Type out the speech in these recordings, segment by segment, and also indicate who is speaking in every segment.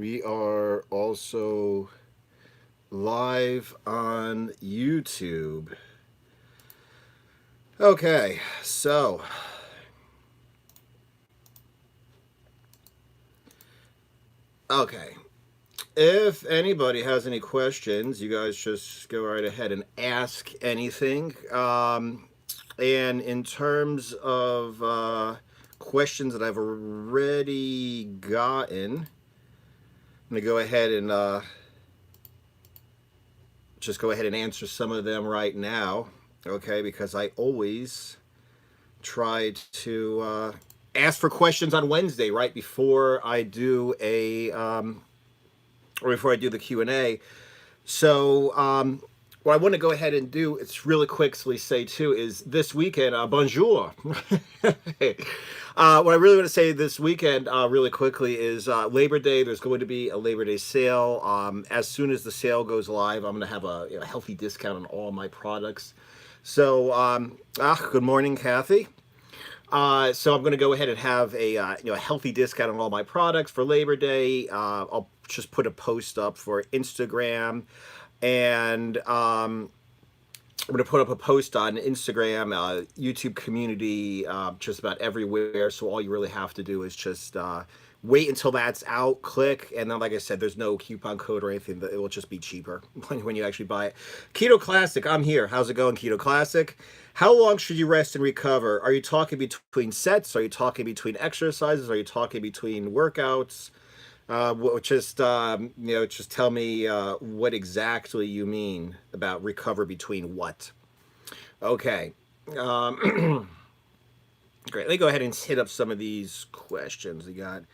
Speaker 1: We are also live on YouTube. Okay, so okay. If anybody has any questions, you guys just go right ahead and ask anything. And in terms of questions that I've already gotten, I'm gonna go ahead and just go ahead and answer some of them right now. Okay, because I always tried to ask for questions on Wednesday, right before I do or before I do the Q&A. So what I want to go ahead and do, it's really quickly say too, is this weekend, bonjour. What I really want to say this weekend, really quickly, is Labor Day. There's going to be a Labor Day sale. As soon as the sale goes live, I'm going to have a healthy discount on all my products. So, good morning, Kathy. So I'm going to go ahead and have a healthy discount on all my products for Labor Day. I'll just put a post up for Instagram, and I'm going to put up a post on Instagram, YouTube community, just about everywhere. So all you really have to do is just wait until that's out, click, and then, like I said, there's no coupon code or anything. It will just be cheaper when you actually buy it. Keto Classic, I'm here. How's it going, Keto Classic? How long should you rest and recover? Are you talking between sets? Are you talking between exercises? Are you talking between workouts? Just tell me what exactly you mean about recover between what. Okay. Um, Great. Let me go ahead and hit up some of these questions. We got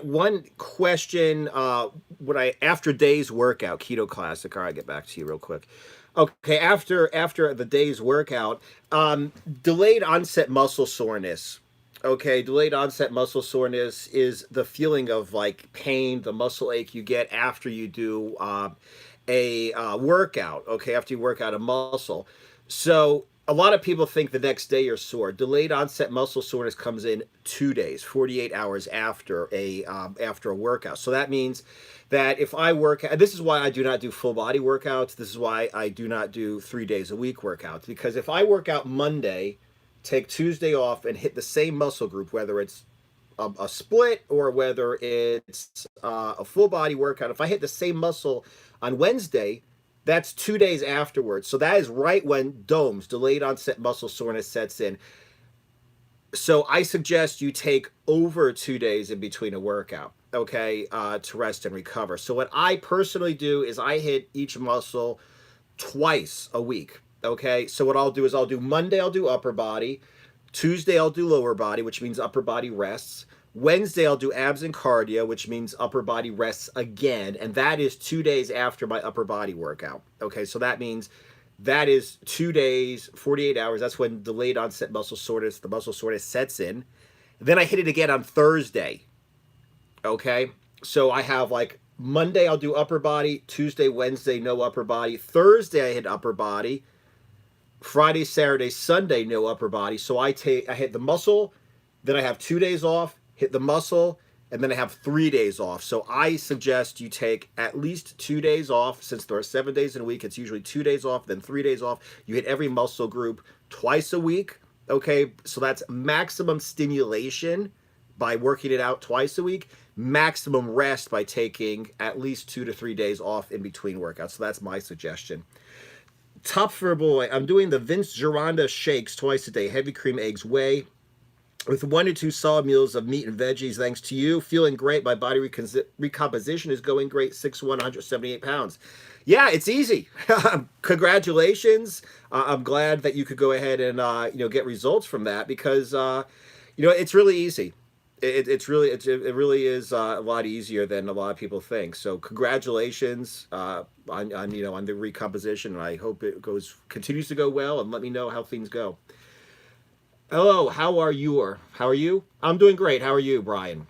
Speaker 1: one question. What I after day's workout, Keto Classic. All right, get back to you real quick. Okay, after the day's workout, delayed onset muscle soreness. Okay, delayed onset muscle soreness is the feeling of like pain, the muscle ache you get after you do a workout. Okay, after you work out a muscle. So a lot of people think the next day you're sore. Delayed onset muscle soreness comes in 2 days, 48 hours after a workout. So that means that if I work, this is why I do not do full body workouts. This is why I do not do 3 days a week workouts. Because if I work out Monday, take Tuesday off, and hit the same muscle group, whether it's a split or whether it's a full body workout, if I hit the same muscle on Wednesday, that's 2 days afterwards. So that is right when DOMS, delayed onset muscle soreness, sets in. So I suggest you take over 2 days in between a workout, okay, to rest and recover. So what I personally do is I hit each muscle twice a week. Okay, so what I'll do is I'll do Monday, I'll do upper body. Tuesday, I'll do lower body, which means upper body rests. Wednesday, I'll do abs and cardio, which means upper body rests again. And that is 2 days after my upper body workout. Okay, so that means that is 2 days, 48 hours. That's when delayed onset muscle soreness, the muscle soreness sets in. Then I hit it again on Thursday. Okay, so I have like Monday, I'll do upper body. Tuesday, Wednesday, no upper body. Thursday, I hit upper body. Friday, Saturday, Sunday, no upper body. So I hit the muscle, then I have 2 days off, hit the muscle, and then I have 3 days off. So I suggest you take at least 2 days off. Since there are 7 days in a week, it's usually 2 days off, then 3 days off. You hit every muscle group twice a week. Okay, so that's maximum stimulation by working it out twice a week, maximum rest by taking at least 2 to 3 days off in between workouts. So that's my suggestion. Top for a boy, I'm doing the Vince Gironda shakes twice a day, heavy cream, eggs, whey, with 1 to 2 solid meals of meat and veggies. Thanks to you. Feeling great. My body recomposition is going great. 6'1", 178 pounds. Yeah, it's easy. Congratulations. I'm glad that you could go ahead and get results from that, because it's really easy. It really is a lot easier than a lot of people think. So congratulations on the recomposition. And I hope it continues to go well, and let me know how things go. Hello, how are you? How are you? I'm doing great. How are you, Brian?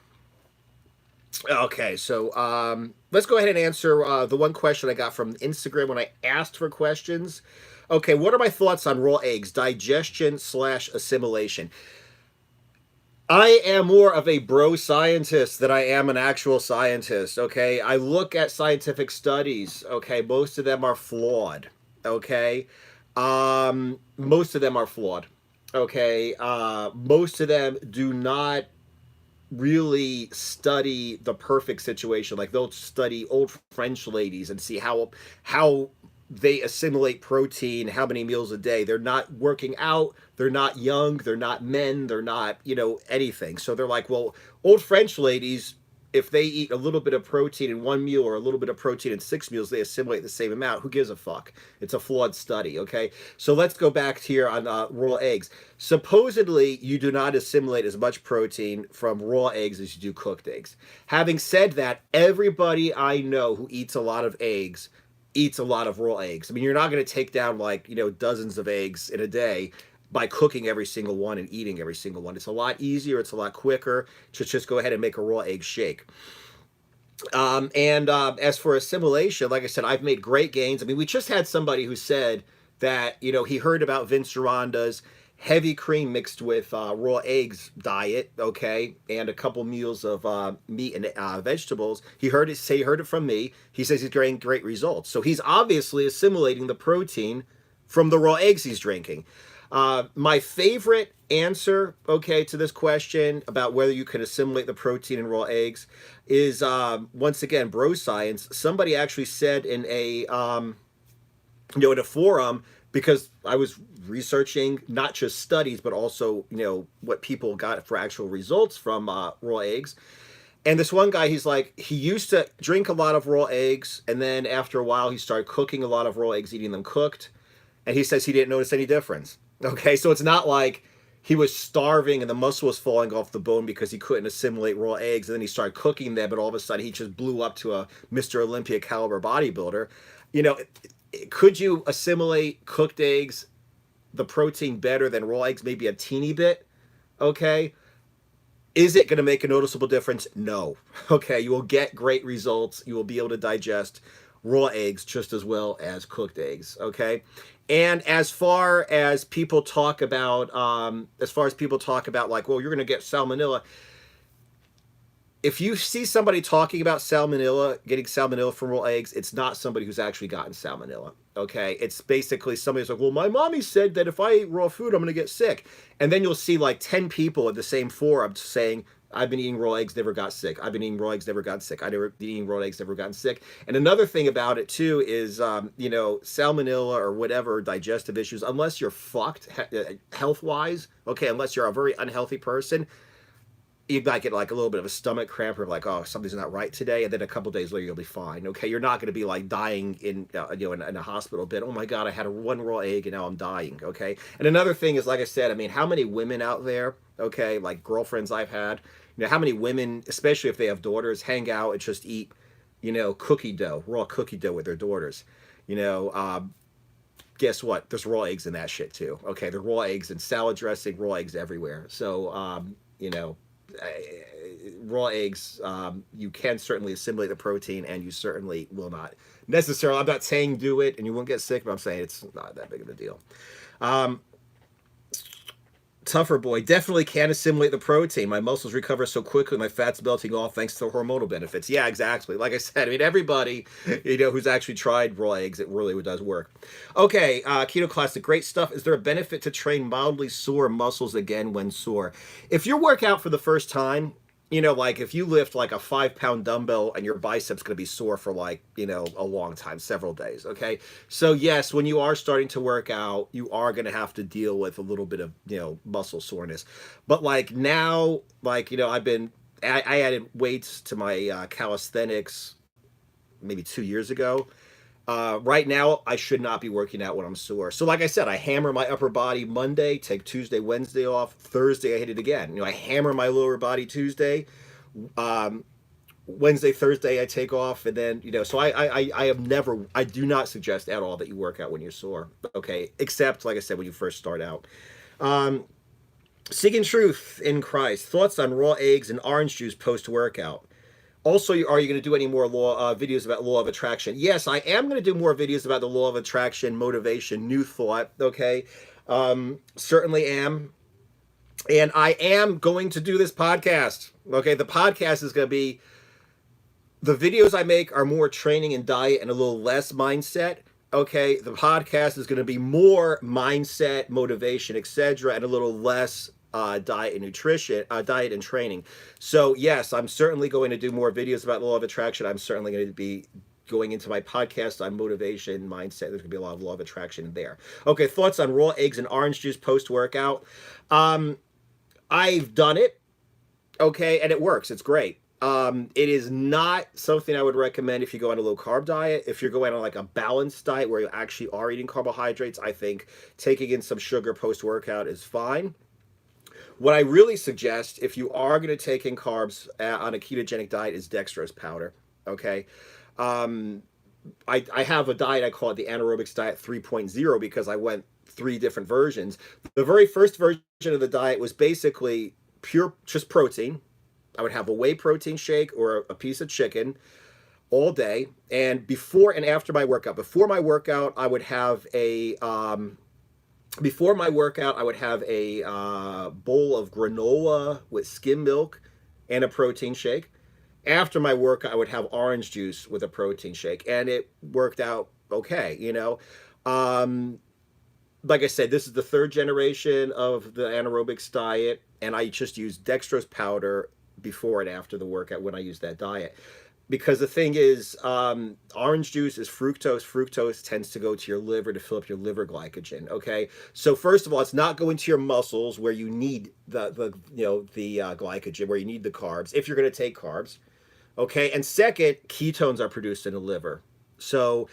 Speaker 1: Okay, so let's go ahead and answer the one question I got from Instagram when I asked for questions. Okay, what are my thoughts on raw eggs, digestion / assimilation? I am more of a bro scientist than I am an actual scientist, okay? I look at scientific studies, okay? Most of them are flawed, okay? Most of them are flawed, okay? Most of them do not really study the perfect situation. Like they'll study old French ladies and see how they assimilate protein, how many meals a day. They're not working out, they're not young, they're not men, they're not, anything. So they're like, well, old French ladies, if they eat a little bit of protein in one meal or a little bit of protein in 6 meals, they assimilate the same amount. Who gives a fuck? It's a flawed study, okay? So let's go back here on raw eggs. Supposedly, you do not assimilate as much protein from raw eggs as you do cooked eggs. Having said that, everybody I know who eats a lot of eggs eats a lot of raw eggs. I mean, you're not going to take down dozens of eggs in a day by cooking every single one and eating every single one. It's a lot easier. It's a lot quicker to just go ahead and make a raw egg shake. As for assimilation, like I said, I've made great gains. I mean, we just had somebody who said that, he heard about Vince Gironda's heavy cream mixed with raw eggs diet, okay, and a couple meals of meat and vegetables. He heard it from me. He says he's getting great results. So he's obviously assimilating the protein from the raw eggs he's drinking. My favorite answer, okay, to this question about whether you can assimilate the protein in raw eggs is, once again, bro science. Somebody actually said in in a forum, because I was researching not just studies, but also, what people got for actual results from raw eggs. And this one guy, he's like, he used to drink a lot of raw eggs, and then after a while, he started cooking a lot of raw eggs, eating them cooked. And he says he didn't notice any difference. Okay, so it's not like he was starving and the muscle was falling off the bone because he couldn't assimilate raw eggs, and then he started cooking them, but all of a sudden he just blew up to a Mr. Olympia caliber bodybuilder. Could you assimilate cooked eggs, the protein, better than raw eggs? Maybe a teeny bit. Okay. Is it going to make a noticeable difference? No. Okay. You will get great results. You will be able to digest raw eggs just as well as cooked eggs. Okay. And as far as people talk about, like, well, you're going to get salmonella. If you see somebody talking about getting salmonella from raw eggs, it's not somebody who's actually gotten salmonella, okay? It's basically somebody who's like, well, my mommy said that if I eat raw food, I'm going to get sick. And then you'll see like 10 people at the same forum saying, I've been eating raw eggs, never got sick. I've been eating raw eggs, never got sick. I've never been eating raw eggs, never gotten sick. And another thing about it too is, salmonella or whatever digestive issues, unless you're fucked health-wise, okay, unless you're a very unhealthy person, you might get like a little bit of a stomach cramp or like, oh, something's not right today, and then a couple days later you'll be fine. Okay, you're not going to be like dying in in a hospital bed. Oh my god, I had one raw egg and now I'm dying. Okay, and another thing is, like I said, I mean, how many women out there, okay, like girlfriends I've had, how many women, especially if they have daughters, hang out and just eat, cookie dough, raw cookie dough with their daughters. Guess what? There's raw eggs in that shit too. Okay, the raw eggs and salad dressing, raw eggs everywhere. So raw eggs, you can certainly assimilate the protein, and you certainly will not necessarily, I'm not saying do it and you won't get sick, but I'm saying it's not that big of a deal. Tougher boy, definitely can assimilate the protein. My muscles recover so quickly, my fat's melting off thanks to hormonal benefits. Yeah, exactly. Like I said, I mean, everybody, who's actually tried raw eggs, it really does work. Okay, Keto Classic, great stuff. Is there a benefit to train mildly sore muscles again when sore? If you work out for the first time, like if you lift like a 5-pound dumbbell and your biceps going to be sore for like, a long time, several days. Okay. So yes, when you are starting to work out, you are going to have to deal with a little bit of, muscle soreness. But like now, like, I added weights to my calisthenics maybe 2 years ago. Right now, I should not be working out when I'm sore. So like I said, I hammer my upper body Monday, take Tuesday, Wednesday off. Thursday, I hit it again. I hammer my lower body Tuesday. Wednesday, Thursday, I take off. And then, so I do not suggest at all that you work out when you're sore. Okay. Except, like I said, when you first start out. Seeking Truth in Christ. Thoughts on raw eggs and orange juice post-workout. Also, are you going to do any more videos about law of attraction? Yes, I am going to do more videos about the law of attraction, motivation, new thought, okay? Certainly am. And I am going to do this podcast. Okay, the podcast is going to be, the videos I make are more training and diet and a little less mindset. Okay, the podcast is going to be more mindset, motivation, etc., and a little less diet and nutrition, diet and training. So yes, I'm certainly going to do more videos about the law of attraction. I'm certainly going to be going into my podcast on motivation, mindset. There's going to be a lot of law of attraction there. Okay, thoughts on raw eggs and orange juice post-workout. I've done it, okay, and it works. It's great. It is not something I would recommend if you go on a low carb diet. If you're going on like a balanced diet where you actually are eating carbohydrates, I think taking in some sugar post workout is fine. What I really suggest if you are going to take in carbs on a ketogenic diet is dextrose powder. Okay. I have a diet, I call it the Anaerobixx diet 3.0 because I went 3 different versions. The very first version of the diet was basically pure, just protein. I would have a whey protein shake or a piece of chicken all day. And before and after my workout, before my workout, I would have a bowl of granola with skim milk and a protein shake. After my workout, I would have orange juice with a protein shake, and it worked out okay, you know. Like I said, this is the 3rd generation of the Anaerobixx diet, and I just use dextrose powder before and after the workout when I use that diet. Because the thing is, orange juice is fructose. Fructose tends to go to your liver to fill up your liver glycogen. Okay, so first of all, it's not going to your muscles where you need the glycogen, where you need the carbs if you're going to take carbs. Okay, and second, ketones are produced in the liver. So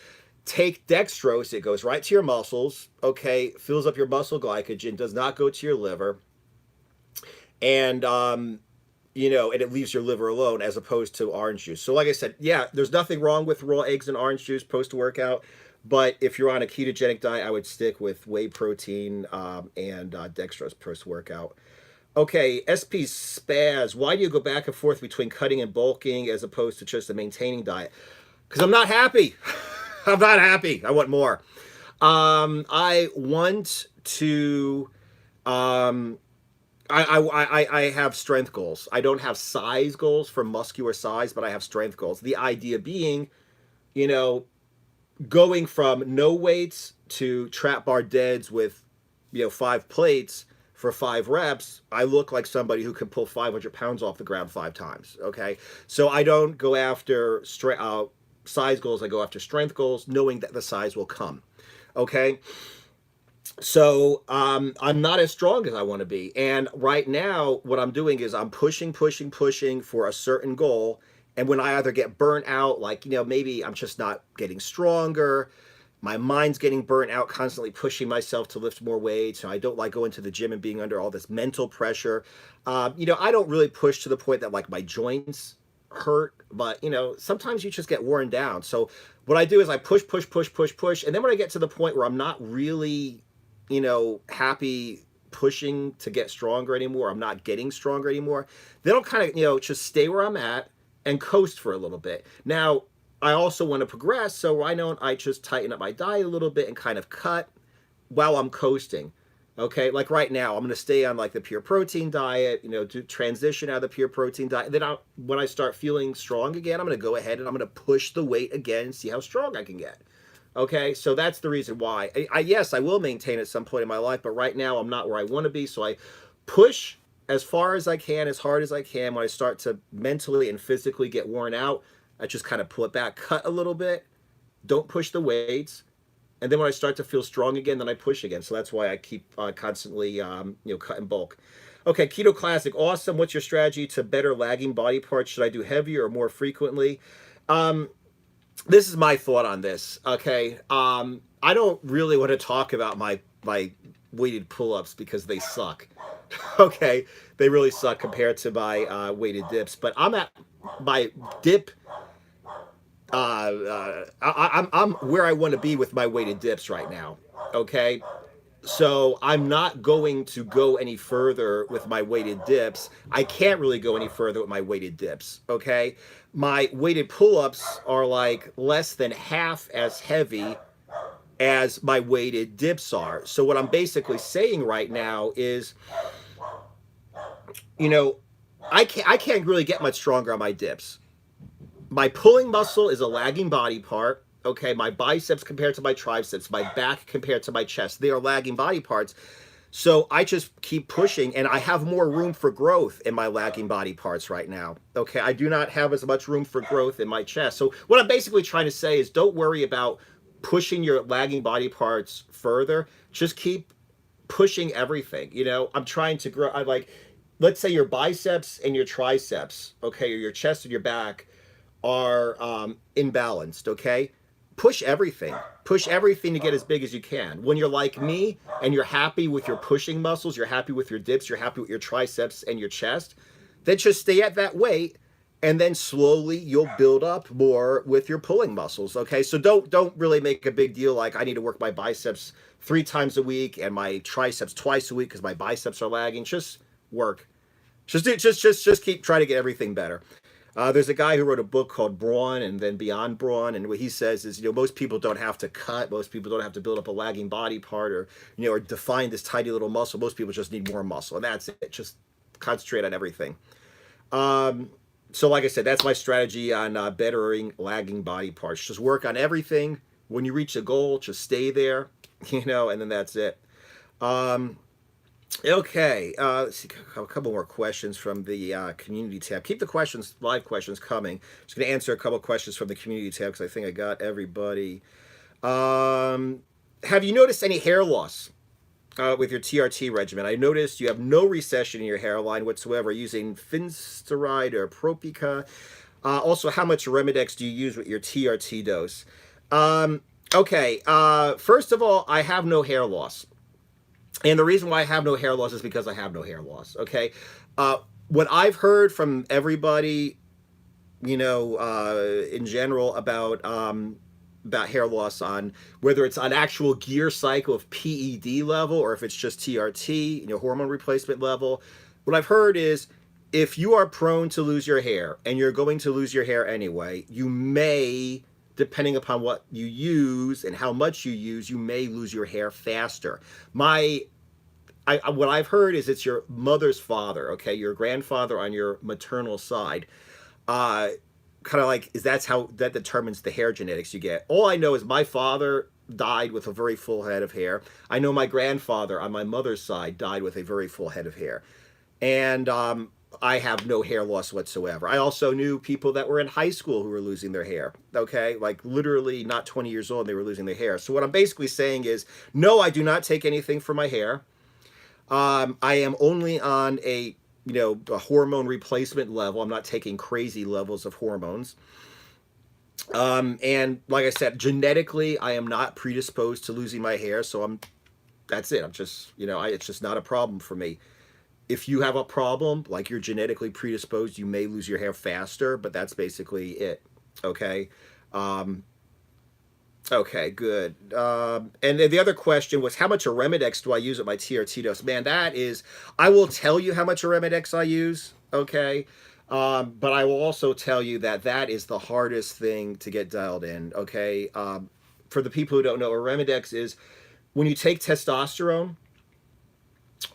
Speaker 1: take dextrose; it goes right to your muscles. Okay, fills up your muscle glycogen, does not go to your liver, and and it leaves your liver alone as opposed to orange juice. So like I said, yeah, there's nothing wrong with raw eggs and orange juice post-workout, but if you're on a ketogenic diet, I would stick with whey protein and dextrose post-workout. Okay, SP Spaz, why do you go back and forth between cutting and bulking as opposed to just a maintaining diet? Because I'm not happy. I'm not happy. I want more. I want to... I have strength goals. I don't have size goals for muscular size, but I have strength goals. The idea being, going from no weights to trap bar deads with, 5 plates for 5 reps. I look like somebody who can pull 500 pounds off the ground 5 times. Okay. So I don't go after size goals. I go after strength goals, knowing that the size will come. Okay. So I'm not as strong as I want to be. And right now, what I'm doing is I'm pushing for a certain goal. And when I either get burnt out, like, maybe I'm just not getting stronger, my mind's getting burnt out, constantly pushing myself to lift more weights. I don't like going to the gym and being under all this mental pressure. I don't really push to the point that like my joints hurt, but sometimes you just get worn down. So what I do is I push. And then when I get to the point where I'm not really happy pushing to get stronger anymore, I'm not getting stronger anymore, then I'll kind of, just stay where I'm at and coast for a little bit. Now, I also want to progress, so why don't I just tighten up my diet a little bit and kind of cut while I'm coasting? Okay, like right now, I'm going to stay on like the pure protein diet, to transition out of the pure protein diet. Then when I start feeling strong again, I'm going to go ahead and I'm going to push the weight again and see how strong I can get. Okay, so that's the reason why. Yes, I will maintain at some point in my life, but right now I'm not where I want to be. So I push as far as I can, as hard as I can. When I start to mentally and physically get worn out, I just kind of pull it back, cut a little bit, don't push the weights. And then when I start to feel strong again, then I push again. So that's why I keep constantly, cut and bulk. Okay, Keto Classic, awesome. What's your strategy to better lagging body parts? Should I do heavier or more frequently? This is my thought on this, okay? I don't really want to talk about my weighted pull-ups because they suck, okay? They really suck compared to my weighted dips. But I'm at my dip, I'm where I want to be with my weighted dips right now, okay? So I'm not going to go any further with my weighted dips. I can't really go any further with my weighted dips, okay? My weighted pull-ups are like less than half as heavy as my weighted dips are. So what I'm basically saying right now is you know, I can't really get much stronger on my dips. My pulling muscle is a lagging body part. Okay, my biceps compared to my triceps, my back compared to my chest, they are lagging body parts. So I just keep pushing, and I have more room for growth in my lagging body parts right now. Okay, I do not have as much room for growth in my chest. So what I'm basically trying to say is, don't worry about pushing your lagging body parts further. Just keep pushing everything. I'm trying to grow. I like, let's say your biceps and your triceps, okay, or your chest and your back are imbalanced. Okay, push everything to get as big as you can. When you're like me and you're happy with your pushing muscles, you're happy with your dips, you're happy with your triceps and your chest, then just stay at that weight, and then slowly you'll build up more with your pulling muscles. Okay, so don't really make a big deal like I need to work my biceps 3 times a week and my triceps twice a week because my biceps are lagging. Just work. Just keep trying to get everything better. There's a guy who wrote a book called Brawn and then Beyond Brawn, and what he says is, most people don't have to cut, most people don't have to build up a lagging body part, or or define this tiny little muscle. Most people just need more muscle, and that's it. Just concentrate on everything. So, like I said, that's my strategy on bettering lagging body parts. Just work on everything. When you reach a goal, just stay there, and then that's it. Okay, let's see a couple more questions from the community tab. Keep the live questions coming. I'm just going to answer a couple questions from the community tab because I think I got everybody. Have you noticed any hair loss with your TRT regimen? I noticed you have no recession in your hairline whatsoever using Finsteride or Propica. Also, how much Remedex do you use with your TRT dose? Okay, first of all, I have no hair loss. And the reason why I have no hair loss is because I have no hair loss. Okay. What I've heard from everybody, in general about hair loss, on whether it's on actual gear cycle of PED level or if it's just TRT, hormone replacement level, what I've heard is if you are prone to lose your hair and you're going to lose your hair anyway, you may, depending upon what you use and how much you use, you may lose your hair faster. What I've heard is it's your mother's father, okay, your grandfather on your maternal side. Kind of like, that determines the hair genetics you get. All I know is my father died with a very full head of hair. I know my grandfather on my mother's side died with a very full head of hair. And I have no hair loss whatsoever. I also knew people that were in high school who were losing their hair, okay? Like literally not 20 years old, they were losing their hair. So what I'm basically saying is, no, I do not take anything for my hair. I am only on a hormone replacement level. I'm not taking crazy levels of hormones. And like I said, genetically, I am not predisposed to losing my hair. So that's it. I'm just, it's just not a problem for me. If you have a problem, like you're genetically predisposed, you may lose your hair faster, but that's basically it. Okay. Okay, good. And then the other question was, how much Remedex do I use at my TRT dose? Man, I will tell you how much Remedex I use, okay? But I will also tell you that is the hardest thing to get dialed in, okay? For the people who don't know, Remedex is when you take testosterone,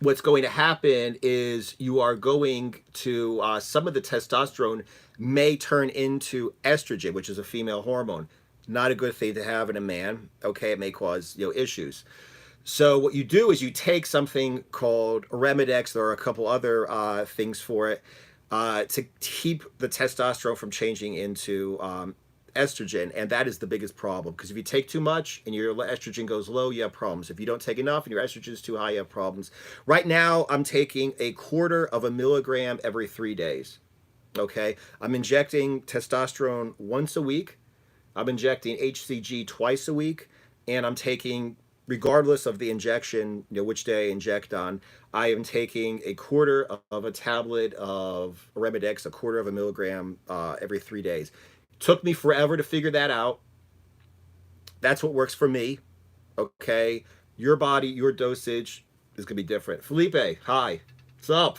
Speaker 1: what's going to happen is you are going to, some of the testosterone may turn into estrogen, which is a female hormone. Not a good thing to have in a man. Okay, it may cause issues. So what you do is you take something called Remedex. There are a couple other things for it to keep the testosterone from changing into estrogen, and that is the biggest problem. Because if you take too much and your estrogen goes low, you have problems. If you don't take enough and your estrogen is too high, you have problems. Right now, I'm taking 1/4 milligram every 3 days. Okay, I'm injecting testosterone once a week. I'm injecting HCG twice a week, and I'm taking, regardless of the injection, which day I inject on, I am taking 1/4 of a tablet of Remedex, 1/4 milligram every 3 days. Took me forever to figure that out. That's what works for me. Okay, your body, your dosage is gonna be different. Felipe, hi, what's up?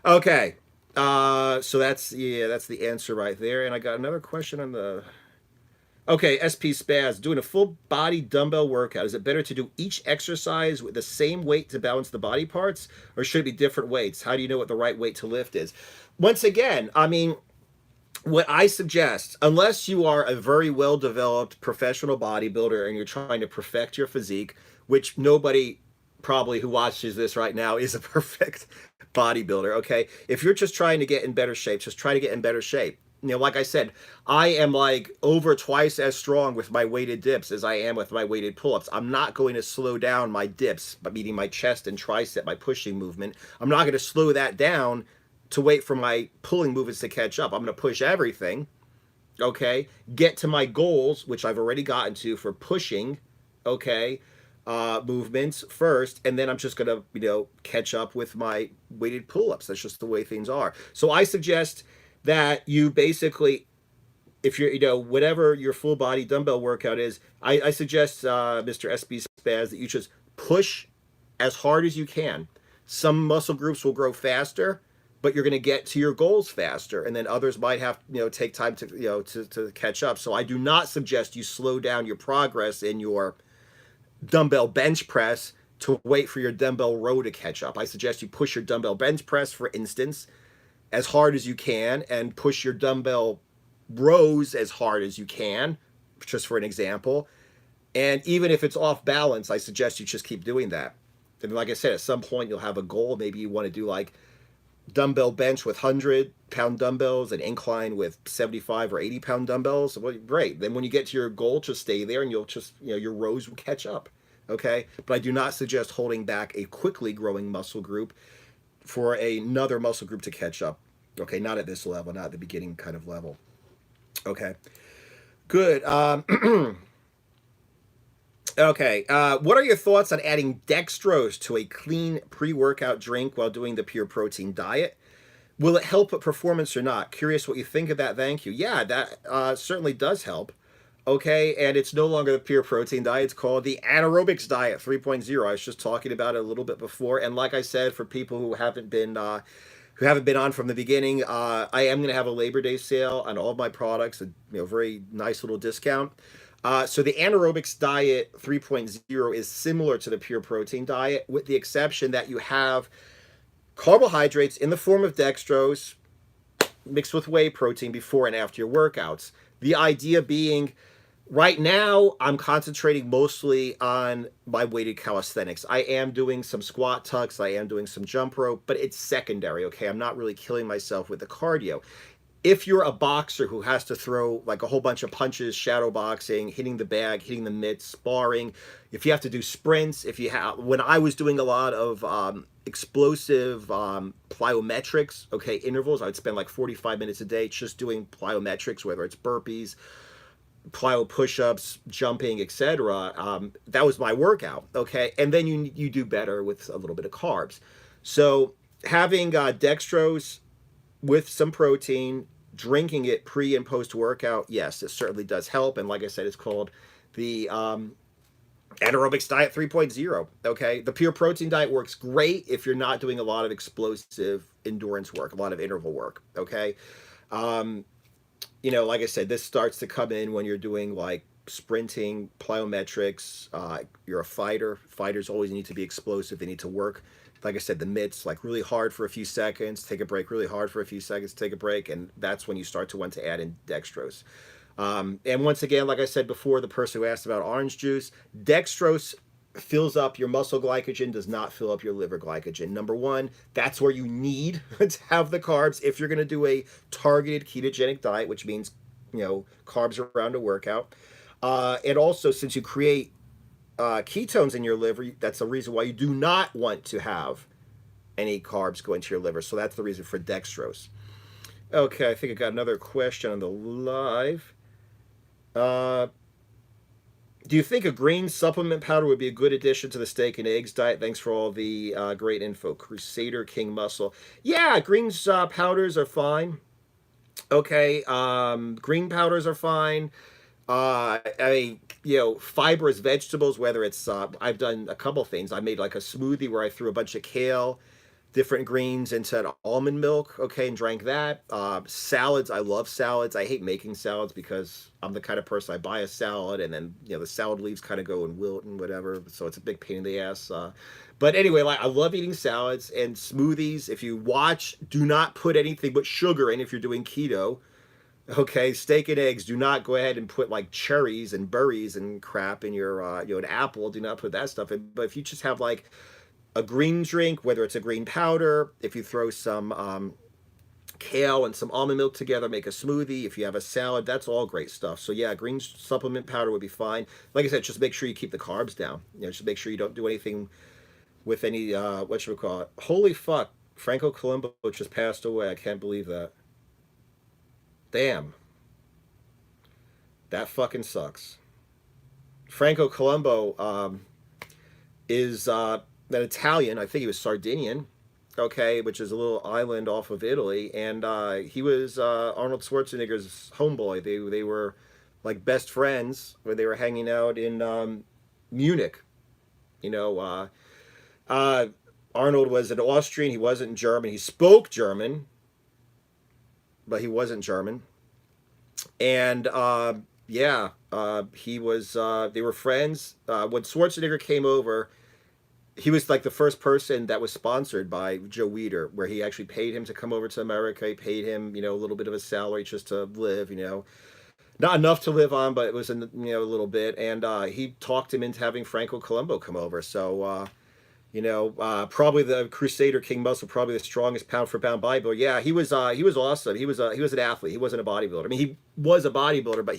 Speaker 1: Okay. So that's the answer right there. And I got another question on the, Okay, SP Spaz, doing a full body dumbbell workout. Is it better to do each exercise with the same weight to balance the body parts, or should it be different weights? How do you know what the right weight to lift is? Once again, I mean, what I suggest, unless you are a very well developed professional bodybuilder and you're trying to perfect your physique, which nobody probably who watches this right now is a perfect bodybuilder, okay? If you're just trying to get in better shape, just try to get in better shape. You know, like I said, I am like over twice as strong with my weighted dips as I am with my weighted pull-ups. I'm not going to slow down my dips, but meaning my chest and tricep, my pushing movement. I'm not going to slow that down to wait for my pulling movements to catch up. I'm going to push everything, okay? Get to my goals, which I've already gotten to for pushing, okay, movements first, and then I'm just going to, you know, catch up with my weighted pull-ups. That's just the way things are. So I suggest that you basically, if you're, you know, whatever your full body dumbbell workout is, I suggest, Mr. SB Spaz, that you just push as hard as you can. Some muscle groups will grow faster, but you're going to get to your goals faster, and then others might have, you know, take time to, you know, to catch up. So I do not suggest you slow down your progress in your dumbbell bench press to wait for your dumbbell row to catch up. I suggest you push your dumbbell bench press, for instance, as hard as you can, and push your dumbbell rows as hard as you can, just for an example. And even if it's off balance, I suggest you just keep doing that. And like I said, at some point you'll have a goal. Maybe you want to do like dumbbell bench with 100-pound dumbbells and incline with 75 or 80-pound dumbbells. Well, great. Then when you get to your goal, just stay there and you'll just, you know, your rows will catch up. Okay. But I do not suggest holding back a quickly growing muscle group for another muscle group to catch up. Okay. Not at this level, not at the beginning kind of level. Okay. Good. Okay. What are your thoughts on adding dextrose to a clean pre-workout drink while doing the pure protein diet? Will it help with performance or not? Curious what you think of that. Thank you. Yeah, that certainly does help. Okay, and it's no longer the pure protein diet. It's called the Anaerobixx diet 3.0. I was just talking about it a little bit before, and like I said, for people who haven't been on from the beginning, I am going to have a Labor Day sale on all of my products. Very nice little discount. So the Anaerobixx diet 3.0 is similar to the pure protein diet, with the exception that you have carbohydrates in the form of dextrose mixed with whey protein before and after your workouts. The idea being, right now, I'm concentrating mostly on my weighted calisthenics. I am doing some squat tucks, I am doing some jump rope, but it's secondary, okay? I'm not really killing myself with the cardio. If you're a boxer who has to throw like a whole bunch of punches, shadow boxing, hitting the bag, hitting the mitts, sparring, if you have to do sprints, when I was doing a lot of explosive plyometrics, okay, intervals, I'd spend like 45 minutes a day just doing plyometrics, whether it's burpees, plyo push-ups, jumping, etc. That was my workout, okay? And then you do better with a little bit of carbs. So having dextrose with some protein, drinking it pre and post workout, yes, it certainly does help. And like I said, it's called the Anaerobixx diet 3.0. Okay, the pure protein diet works great if you're not doing a lot of explosive endurance work, a lot of interval work. Okay, like I said, this starts to come in when you're doing like sprinting, plyometrics. You're a fighter. Fighters always need to be explosive. They need to work, like I said, the mitts, like really hard for a few seconds, take a break, really hard for a few seconds, take a break, and that's when you start to want to add in dextrose. And once again, like I said before, the person who asked about orange juice, dextrose fills up your muscle glycogen, does not fill up your liver glycogen. Number one, that's where you need to have the carbs if you're going to do a targeted ketogenic diet, which means, carbs around a workout. And also, since you create ketones in your liver, that's the reason why you do not want to have any carbs go into your liver. So that's the reason for dextrose. Okay, I think I got another question on the live. Do you think a green supplement powder would be a good addition to the steak and eggs diet? Thanks for all the great info. Crusader King Muscle. Yeah, greens powders are fine. Okay, green powders are fine. Fibrous vegetables, whether it's, I've done a couple things. I made like a smoothie where I threw a bunch of kale, different greens into almond milk, okay, and drank that. Salads, I love salads. I hate making salads because I'm the kind of person, I buy a salad and then the salad leaves kind of go and wilt and whatever, so it's a big pain in the ass. But anyway, like I love eating salads and smoothies. If you watch, do not put anything but sugar in if you're doing keto. Okay, steak and eggs. Do not go ahead and put like cherries and berries and crap in your, an apple. Do not put that stuff in. But if you just have like a green drink, whether it's a green powder, if you throw some kale and some almond milk together, make a smoothie. If you have a salad, that's all great stuff. So yeah, green supplement powder would be fine. Like I said, just make sure you keep the carbs down. Just make sure you don't do anything with any, what should we call it? Holy fuck, Franco Columbo just passed away. I can't believe that. Damn. That fucking sucks. Franco Columbo is an Italian. I think he was Sardinian, okay, which is a little island off of Italy. And he was Arnold Schwarzenegger's homeboy. They were like best friends when they were hanging out in Munich. Arnold was an Austrian. He wasn't German. He spoke German, but he wasn't German. And he was. They were friends. When Schwarzenegger came over, he was like the first person that was sponsored by Joe Weider, where he actually paid him to come over to America. He paid him, a little bit of a salary just to live, not enough to live on, but it was a little bit. And he talked him into having Franco Columbo come over. So. Probably the Crusader King Muscle, probably the strongest pound for pound bodybuilder. Yeah, he was awesome. He was an athlete. He wasn't a bodybuilder. I mean, he was a bodybuilder, but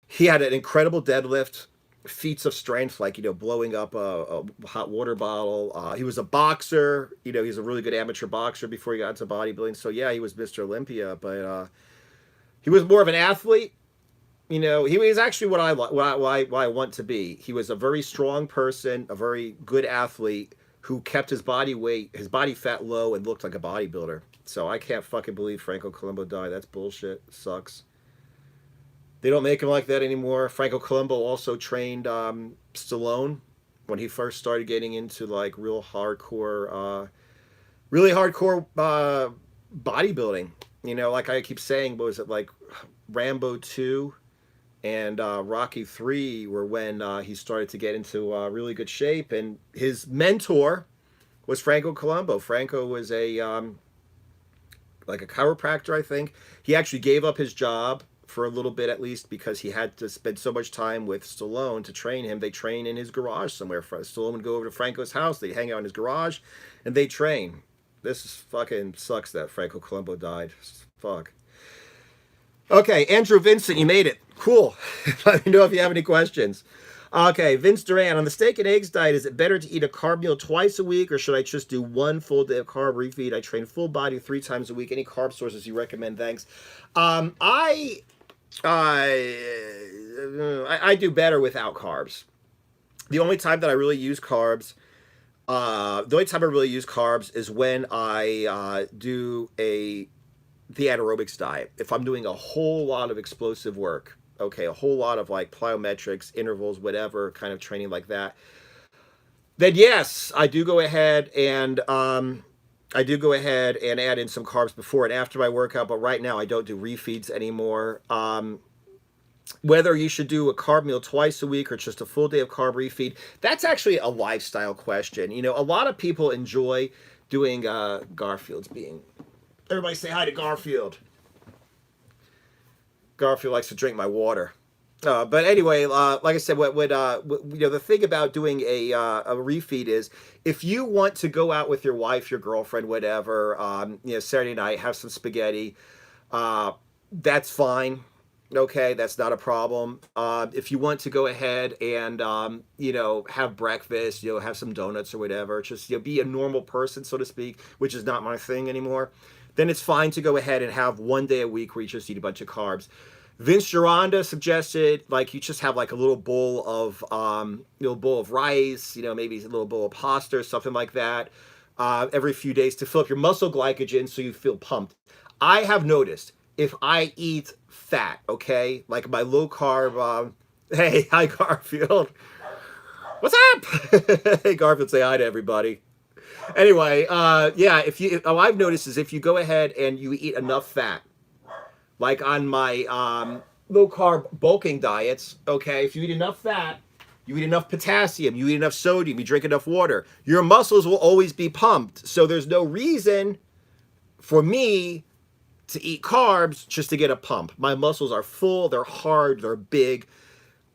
Speaker 1: he had an incredible deadlift, feats of strength, like blowing up a hot water bottle. He was a boxer. He's a really good amateur boxer before he got into bodybuilding. So yeah, he was Mr. Olympia, but he was more of an athlete. He was actually what I want to be. He was a very strong person, a very good athlete who kept his body weight, his body fat low, and looked like a bodybuilder. So I can't fucking believe Franco Columbo died. That's bullshit. Sucks. They don't make him like that anymore. Franco Columbo also trained Stallone when he first started getting into like really hardcore bodybuilding. Like I keep saying, what was it, like Rambo 2 and Rocky 3 were when he started to get into really good shape. And his mentor was Franco Columbo. Franco was like a chiropractor, I think. He actually gave up his job for a little bit at least because he had to spend so much time with Stallone to train him. They train in his garage somewhere. Stallone would go over to Franco's house. They'd hang out in his garage and they train. This fucking sucks that Franco Columbo died. Fuck. Okay, Andrew Vincent, you made it. Cool. Let me know if you have any questions. Okay, Vince Duran, on the steak and eggs diet, is it better to eat a carb meal twice a week, or should I just do one full day of carb refeed? I train full body 3 times a week. Any carb sources you recommend? Thanks. I do better without carbs. The only time that I really use carbs, is when I do the Anaerobixx diet. If I'm doing a whole lot of explosive work, okay, a whole lot of like plyometrics, intervals, whatever kind of training like that, then yes, I do go ahead and add in some carbs before and after my workout. But right now I don't do refeeds anymore. Whether you should do a carb meal twice a week or just a full day of carb refeed, that's actually a lifestyle question. A lot of people enjoy doing Garfield's being. Everybody say hi to Garfield. Garfield likes to drink my water. But anyway, like I said, the thing about doing a refeed is if you want to go out with your wife, your girlfriend, whatever, Saturday night, have some spaghetti, that's fine. Okay, that's not a problem. If you want to go ahead and, have breakfast, have some donuts or whatever, just, be a normal person, so to speak, which is not my thing anymore, then it's fine to go ahead and have one day a week where you just eat a bunch of carbs. Vince Gironda suggested like you just have like a little bowl of rice, maybe a little bowl of pasta or something like that, every few days to fill up your muscle glycogen so you feel pumped. I have noticed if I eat fat, okay, like my low carb, hey, hi Garfield. What's up? Hey Garfield, say hi to everybody. Anyway, yeah, if you, I've noticed is if you go ahead and you eat enough fat, like on my low carb bulking diets, okay, if you eat enough fat, you eat enough potassium, you eat enough sodium, you drink enough water, your muscles will always be pumped. So there's no reason for me to eat carbs just to get a pump. My muscles are full, they're hard, they're big.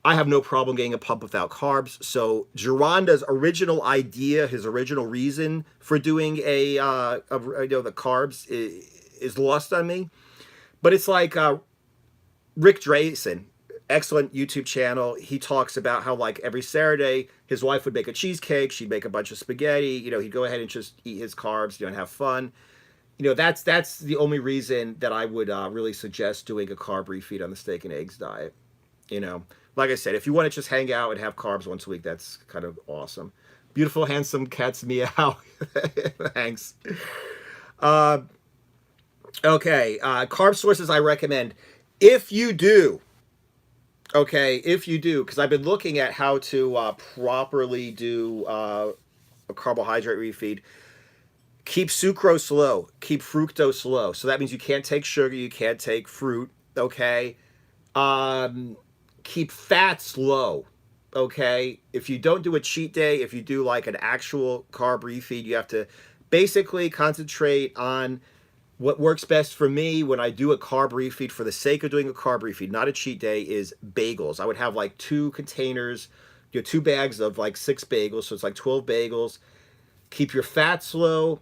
Speaker 1: I have no problem getting a pump without carbs. So Geronda's original idea, his original reason for doing the carbs is lost on me. But it's like Rick Drayson, excellent YouTube channel. He talks about how like every Saturday his wife would make a cheesecake, she'd make a bunch of spaghetti. He'd go ahead and just eat his carbs, and have fun. That's the only reason that I would really suggest doing a carb refeed on the steak and eggs diet. Like I said, if you want to just hang out and have carbs once a week, that's kind of awesome. Beautiful, handsome cats meow. Thanks. Okay, carb sources I recommend. If you do, because I've been looking at how to properly do a carbohydrate refeed. Keep sucrose low, keep fructose low. So that means you can't take sugar, you can't take fruit, okay? Keep fats low, okay? If you don't do a cheat day, if you do like an actual carb refeed, you have to basically concentrate on what works best for me when I do a carb refeed for the sake of doing a carb refeed, not a cheat day, is bagels. I would have like 2 containers, 2 bags of like 6 bagels, so it's like 12 bagels. Keep your fats low.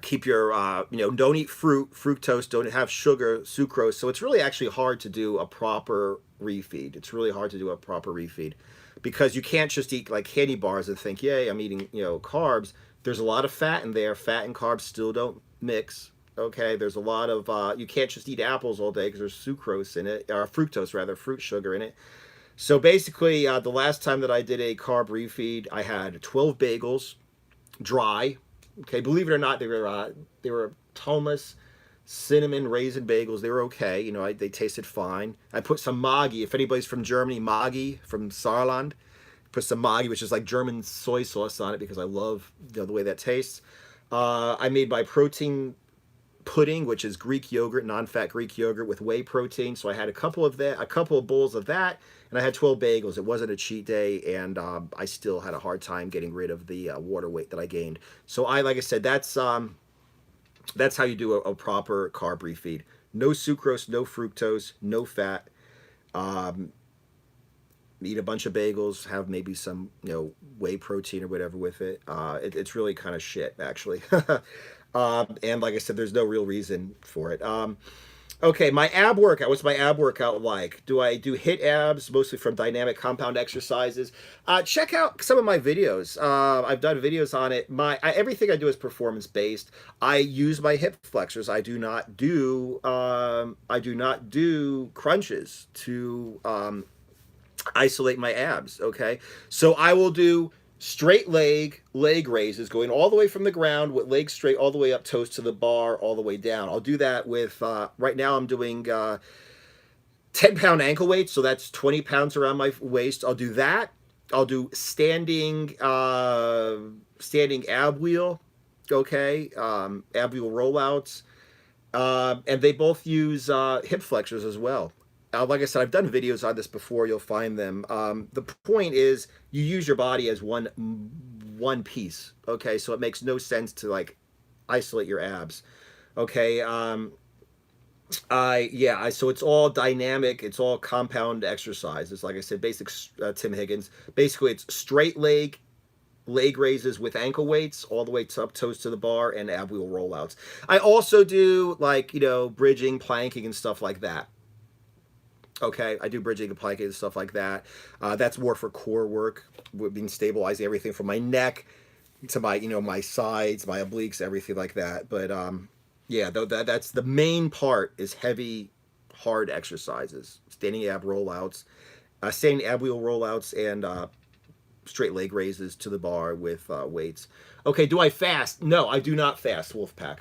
Speaker 1: Keep your, don't eat fructose, don't have sugar, sucrose. So it's really actually hard to do a proper refeed. It's really hard to do a proper refeed because you can't just eat like candy bars and think, yay, I'm eating, carbs. There's a lot of fat in there. Fat and carbs still don't mix. Okay, there's a lot of, you can't just eat apples all day because there's sucrose in it, or fructose rather, fruit sugar in it. So basically, the last time that I did a carb refeed, I had 12 bagels, dry. Okay, believe it or not, they were toneless cinnamon raisin bagels. They were okay. They tasted fine. I put some Maggi. If anybody's from Germany, Maggi from Saarland. Put some Maggi, which is like German soy sauce on it because I love the way that tastes. I made my protein pudding, which is Greek yogurt, non-fat Greek yogurt with whey protein. So I had a couple of bowls of that, and I had 12 bagels. It wasn't a cheat day, and I still had a hard time getting rid of the water weight that I gained. So like I said, that's how you do a proper carb refeed. No sucrose, no fructose, no fat. Eat a bunch of bagels, have maybe some whey protein or whatever with it. It's really kind of shit, actually. And like I said, there's no real reason for it. Okay, my ab workout. What's my ab workout like? Do I do HIIT abs, mostly from dynamic compound exercises? Check out some of my videos. I've done videos on it. Everything I do is performance based. I use my hip flexors. I do not do crunches to isolate my abs. Okay, so I will do straight leg raises going all the way from the ground with legs straight all the way up, toes to the bar, all the way down. I'll do that with right now I'm doing 10-pound ankle weights, so that's 20 pounds around my waist. I'll do that. I'll do standing ab wheel, okay, ab wheel rollouts, and they both use hip flexors as well. Like I said, I've done videos on this before. You'll find them. The point is you use your body as one piece. Okay, so it makes no sense to like isolate your abs. Okay, so it's all dynamic. It's all compound exercises. Like I said, basic Tim Higgins. Basically, it's straight leg raises with ankle weights all the way up, toes to the bar, and ab wheel rollouts. I also do like bridging, planking, and stuff like that. Okay, I do bridging and planking and stuff like that. That's more for core work, being stabilizing everything from my neck to my my sides, my obliques, everything like that. But yeah, that's the main part is heavy, hard exercises, standing ab rollouts, standing ab wheel rollouts, and straight leg raises to the bar with weights. Okay, do I fast? No, I do not fast, Wolfpack.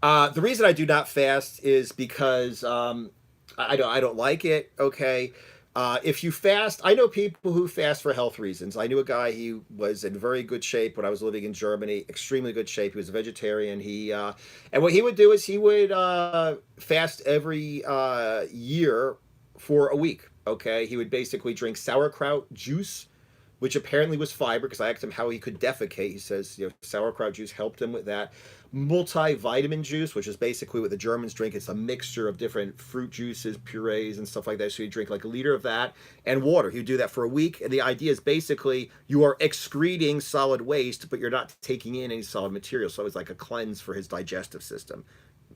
Speaker 1: The reason I do not fast is because I don't like it. Okay, If you fast, I know people who fast for health reasons. I knew a guy, he was in very good shape when I was living in Germany, extremely good shape. He was a vegetarian. And what he would do is he would fast every year for a week. Okay. He would basically drink sauerkraut juice, which apparently was fiber, because I asked him how he could defecate. He says, sauerkraut juice helped him with that. Multivitamin juice, which is basically what the Germans drink. It's a mixture of different fruit juices, purees, and stuff like that. So you drink like a liter of that and water. You do that for a week. And the idea is basically you are excreting solid waste, but you're not taking in any solid material. So it's like a cleanse for his digestive system.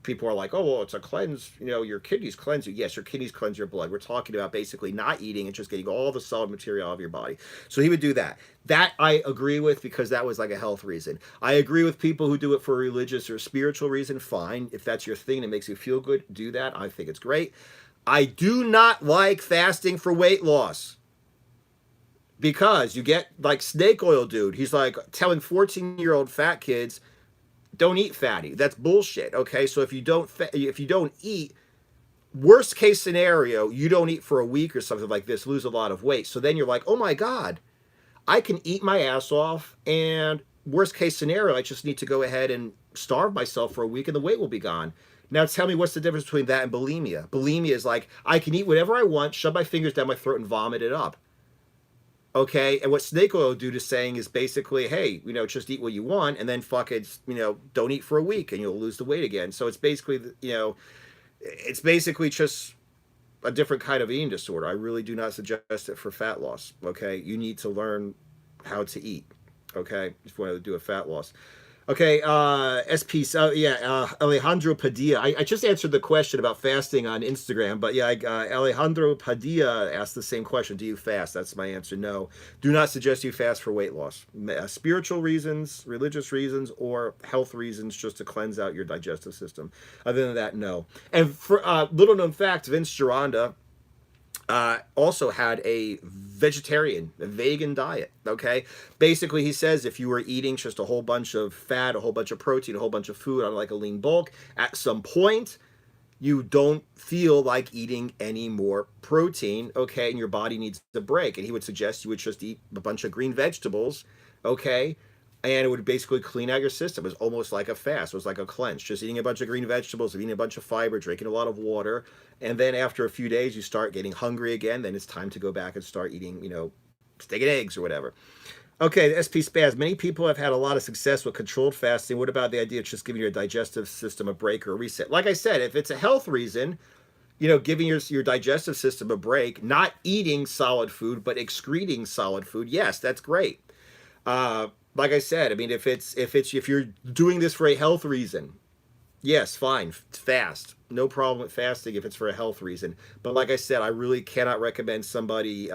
Speaker 1: People are like, oh, well, it's a cleanse, your kidneys cleanse you. Yes, your kidneys cleanse your blood. We're talking about basically not eating and just getting all the solid material out of your body. So he would do that. That I agree with, because that was like a health reason. I agree with people who do it for a religious or spiritual reason. Fine. If that's your thing and it makes you feel good, do that. I think it's great. I do not like fasting for weight loss, because you get like snake oil dude. He's like telling 14-year-old fat kids, don't eat fatty. That's bullshit. Okay, so if you don't eat, worst case scenario, you don't eat for a week or something like this, lose a lot of weight. So then you're like, oh my god, I can eat my ass off, and worst case scenario, I just need to go ahead and starve myself for a week and the weight will be gone. Now tell me, what's the difference between that and bulimia? Bulimia is like, I can eat whatever I want, shove my fingers down my throat and vomit it up. Okay, and what snake oil dude is saying is basically, hey, just eat what you want, and then fuck it, don't eat for a week, and you'll lose the weight again. So it's basically, it's basically just a different kind of eating disorder. I really do not suggest it for fat loss. Okay, you need to learn how to eat. Okay, if you want to do a fat loss. Okay, Alejandro Padilla. I just answered the question about fasting on Instagram, but yeah, Alejandro Padilla asked the same question. Do you fast? That's my answer. No. Do not suggest you fast for weight loss. Spiritual reasons, religious reasons, or health reasons, just to cleanse out your digestive system. Other than that, no. And for little known fact, Vince Gironda also had a vegan diet. Okay, basically he says if you were eating just a whole bunch of fat, a whole bunch of protein, a whole bunch of food on like a lean bulk, at some point you don't feel like eating any more protein, okay, and your body needs a break. And he would suggest you would just eat a bunch of green vegetables, okay, and it would basically clean out your system. It was almost like a fast. It was like a cleanse. Just eating a bunch of green vegetables, eating a bunch of fiber, drinking a lot of water. And then after a few days, you start getting hungry again. Then it's time to go back and start eating, steak and eggs or whatever. Okay, the SP Spaz. Many people have had a lot of success with controlled fasting. What about the idea of just giving your digestive system a break or a reset? Like I said, if it's a health reason, giving your digestive system a break, not eating solid food, but excreting solid food, yes, that's great. Like I said, I mean, if you're doing this for a health reason, yes, fine, fast. No problem with fasting if it's for a health reason. But like I said, I really cannot recommend somebody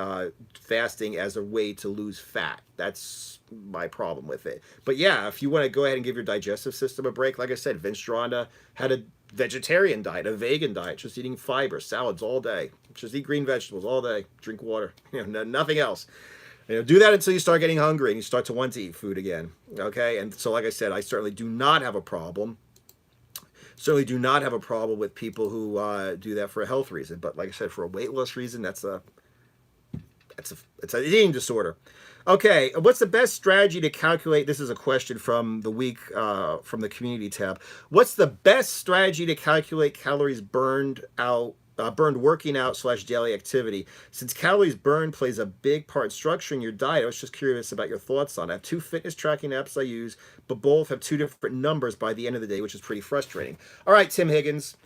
Speaker 1: fasting as a way to lose fat. That's my problem with it. But yeah, if you want to go ahead and give your digestive system a break, like I said, Vince Gironda had a vegetarian diet, a vegan diet, just eating fiber, salads all day. Just eat green vegetables all day, drink water, nothing else. Do that until you start getting hungry and you start to want to eat food again. Okay, and so like I said, I certainly do not have a problem. Certainly do not have a problem with people who do that for a health reason. But like I said, for a weight loss reason, it's an eating disorder. Okay, what's the best strategy to calculate? This is a question from the week from the community tab. What's the best strategy to calculate calories burned working out / daily activity? Since calories burned plays a big part in structuring your diet, I was just curious about your thoughts on it. I have 2 fitness tracking apps I use, but both have 2 different numbers by the end of the day, which is pretty frustrating. All right, Tim Higgins.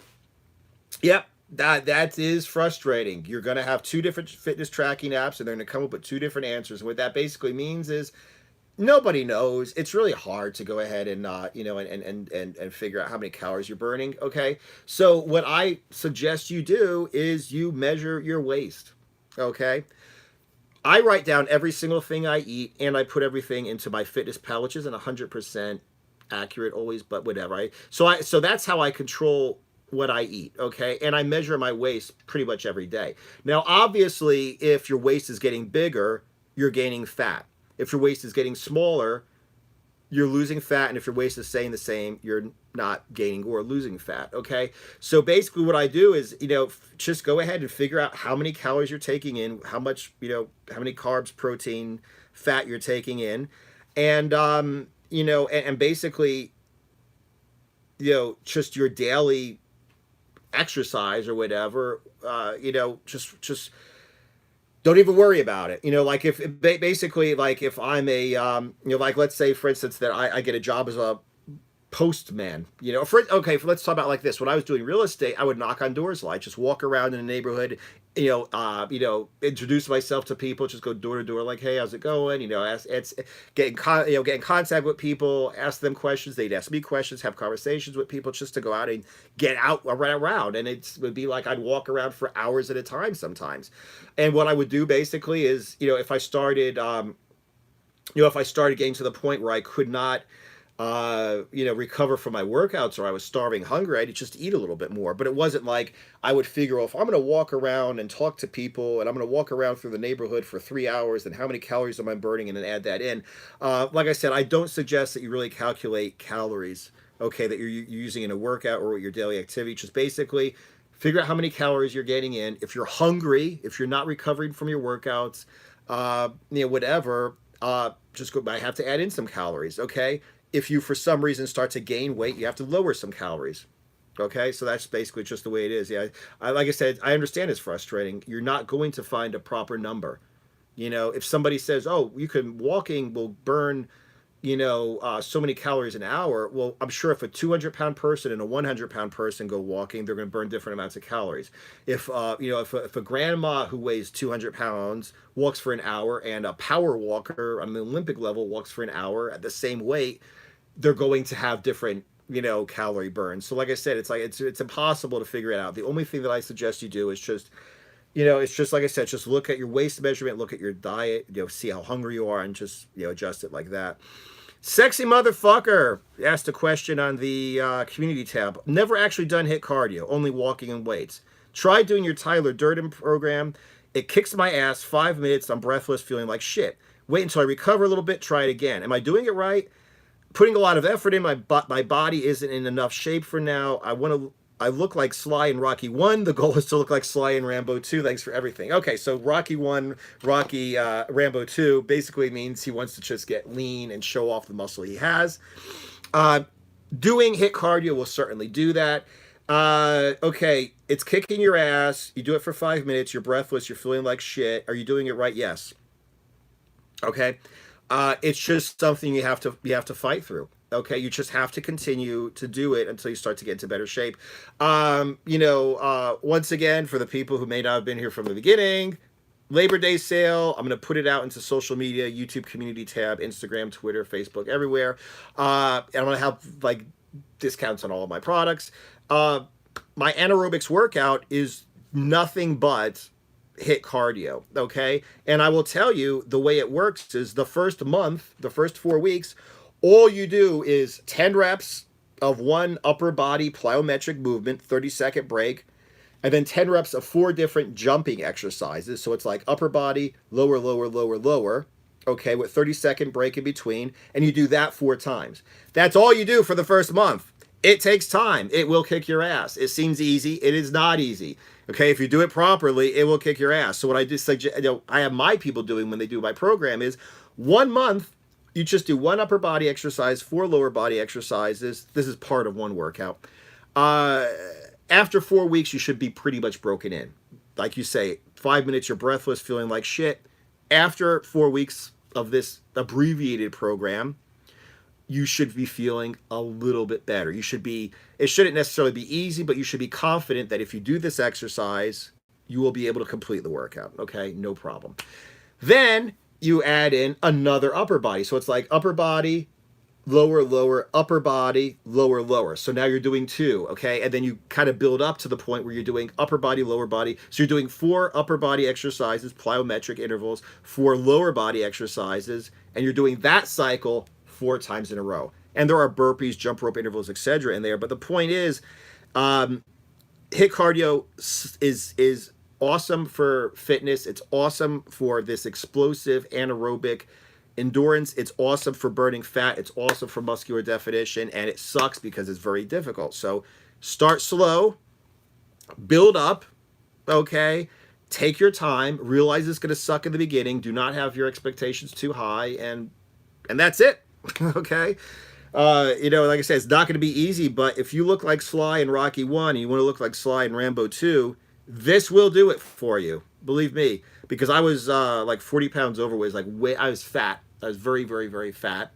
Speaker 1: Yep, that is frustrating. You're going to have 2 different fitness tracking apps, and they're going to come up with 2 different answers. What that basically means is nobody knows. It's really hard to go ahead and and figure out how many calories you're burning. Okay, so what I suggest you do is you measure your waist. Okay, I write down every single thing I eat, and I put everything into my Fitness Pal, which isn't 100% accurate always, but whatever. So that's how I control what I eat. Okay, and I measure my waist pretty much every day. Now, obviously, if your waist is getting bigger, you're gaining fat. If your waist is getting smaller, you're losing fat, and if your waist is staying the same, you're not gaining or losing fat. Okay, so basically what I do is, just go ahead and figure out how many calories you're taking in, how much, how many carbs, protein, fat you're taking in, and and basically, just your daily exercise or whatever, just don't even worry about it. Like if basically, like if I'm a, like let's say for instance that I get a job as a postman, let's talk about like this. When I was doing real estate, I would knock on doors, like just walk around in the neighborhood, introduce myself to people, just go door to door, like, hey, how's it going? Get in contact with people, ask them questions. They'd ask me questions, have conversations with people, just to go out and get out around. And it would be like I'd walk around for hours at a time sometimes. And what I would do basically is, if I started getting to the point where I could not recover from my workouts, or I was starving hungry, I'd just eat a little bit more. But it wasn't like I would figure, if I'm going to walk around and talk to people and I'm going to walk around through the neighborhood for 3 hours, then how many calories am I burning, and then add that in. Like I said, I don't suggest that you really calculate calories, okay, that you're using in a workout or your daily activity. Just basically figure out how many calories you're getting in. If you're hungry, if you're not recovering from your workouts, whatever, just go, I have to add in some calories, okay? If you, for some reason, start to gain weight, you have to lower some calories. Okay, so that's basically just the way it is. Yeah, like I said, I understand it's frustrating. You're not going to find a proper number. If somebody says, "Oh, walking will burn, so many calories an hour," well, I'm sure if a 200-pound person and a 100-pound person go walking, they're going to burn different amounts of calories. If if a grandma who weighs 200 pounds walks for an hour, and a power walker on the Olympic level walks for an hour at the same weight, they're going to have different, calorie burns. So like I said, it's impossible to figure it out. The only thing that I suggest you do is just, it's just like I said, just look at your waist measurement, look at your diet, see how hungry you are, and just, adjust it like that. Sexy motherfucker asked a question on the community tab. Never actually done HIIT cardio, only walking and weights. Try doing your Tyler Durden program. It kicks my ass. 5 minutes, I'm breathless, feeling like shit. Wait until I recover a little bit, try it again. Am I doing it right? Putting a lot of effort in. My body isn't in enough shape for now. I look like Sly in Rocky 1. The goal is to look like Sly in Rambo 2. Thanks for everything. Okay, so Rocky 1, Rambo 2 basically means he wants to just get lean and show off the muscle he has. Doing HIIT cardio will certainly do that. Okay, it's kicking your ass. You do it for 5 minutes. You're breathless. You're feeling like shit. Are you doing it right? Yes. Okay. It's just something you have to fight through. Okay, you just have to continue to do it until you start to get into better shape. Once again, for the people who may not have been here from the beginning, Labor Day sale. I'm going to put it out into social media, YouTube community tab, Instagram, Twitter, Facebook, everywhere. And I'm going to have like discounts on all of my products. My Anaerobixx workout is nothing but HIIT cardio, okay? And I will tell you, the way it works is the first month, the first 4 weeks, all you do is 10 reps of one upper body plyometric movement, 30-second break, and then 10 reps of 4 different jumping exercises. So it's like upper body, lower, lower, lower, lower, okay, with 30-second break in between, and you do that 4 times. That's all you do for the first month. It takes time. It will kick your ass. It seems easy. It is not easy. Okay, if you do it properly, it will kick your ass. So what I just suggest, I have my people doing when they do my program is 1 month, you just do 1 upper body exercise, 4 lower body exercises. This is part of 1 workout. After 4 weeks, you should be pretty much broken in. Like you say, 5 minutes, you're breathless, feeling like shit. After 4 weeks of this abbreviated program, you should be feeling a little bit better. It shouldn't necessarily be easy, but you should be confident that if you do this exercise, you will be able to complete the workout. Okay, no problem. Then you add in another upper body. So it's like upper body, lower, lower, upper body, lower, lower. So now you're doing 2, okay? And then you kind of build up to the point where you're doing upper body, lower body. So you're doing 4 upper body exercises, plyometric intervals, 4 lower body exercises, and you're doing that cycle 4 times in a row. And there are burpees, jump rope intervals, etc. in there. But the point is, HIIT cardio is awesome for fitness. It's awesome for this explosive anaerobic endurance. It's awesome for burning fat. It's awesome for muscular definition, and it sucks because it's very difficult. So start slow, build up, okay? Take your time. Realize it's going to suck in the beginning. Do not have your expectations too high, and that's it. Okay? Like I said, it's not going to be easy, but if you look like Sly in Rocky 1 and you want to look like Sly in Rambo 2, this will do it for you. Believe me. Because I was like 40 pounds overweight. I was fat. I was very, very, very fat.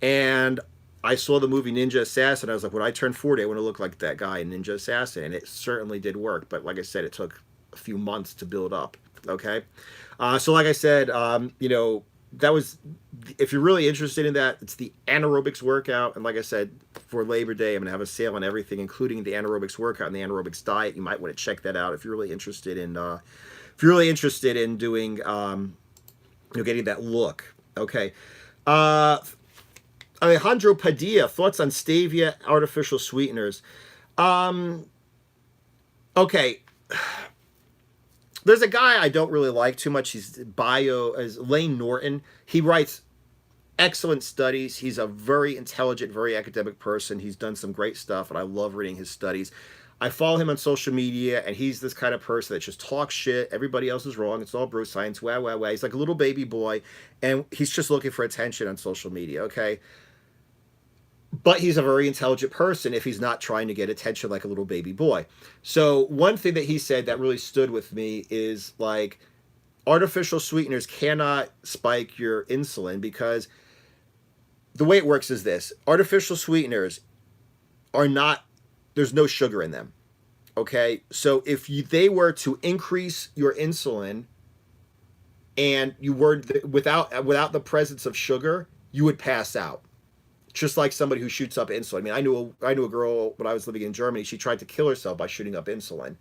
Speaker 1: And I saw the movie Ninja Assassin. I was like, when I turn 40, I want to look like that guy in Ninja Assassin. And it certainly did work. But like I said, it took a few months to build up. Okay? So like I said, that was, if you're really interested in that, it's the Anaerobixx workout. And like I said, for Labor Day, I'm going to have a sale on everything, including the Anaerobixx workout and the Anaerobixx diet. You might want to check that out if you're really interested in doing, getting that look. Okay. Alejandro Padilla, thoughts on stevia artificial sweeteners. Okay. There's a guy I don't really like too much. He's as Lane Norton. He writes excellent studies. He's a very intelligent, very academic person. He's done some great stuff, and I love reading his studies. I follow him on social media, and he's this kind of person that just talks shit. Everybody else is wrong. It's all Bruce science. Wah, wah, wah. He's like a little baby boy, and he's just looking for attention on social media, okay? But he's a very intelligent person if he's not trying to get attention like a little baby boy. So one thing that he said that really stood with me is, like, artificial sweeteners cannot spike your insulin because the way it works is this. Artificial sweeteners are not, there's no sugar in them. Okay? So if they were to increase your insulin and you were without the presence of sugar, you would pass out. Just like somebody who shoots up insulin. I mean, I knew a girl when I was living in Germany. She tried to kill herself by shooting up insulin.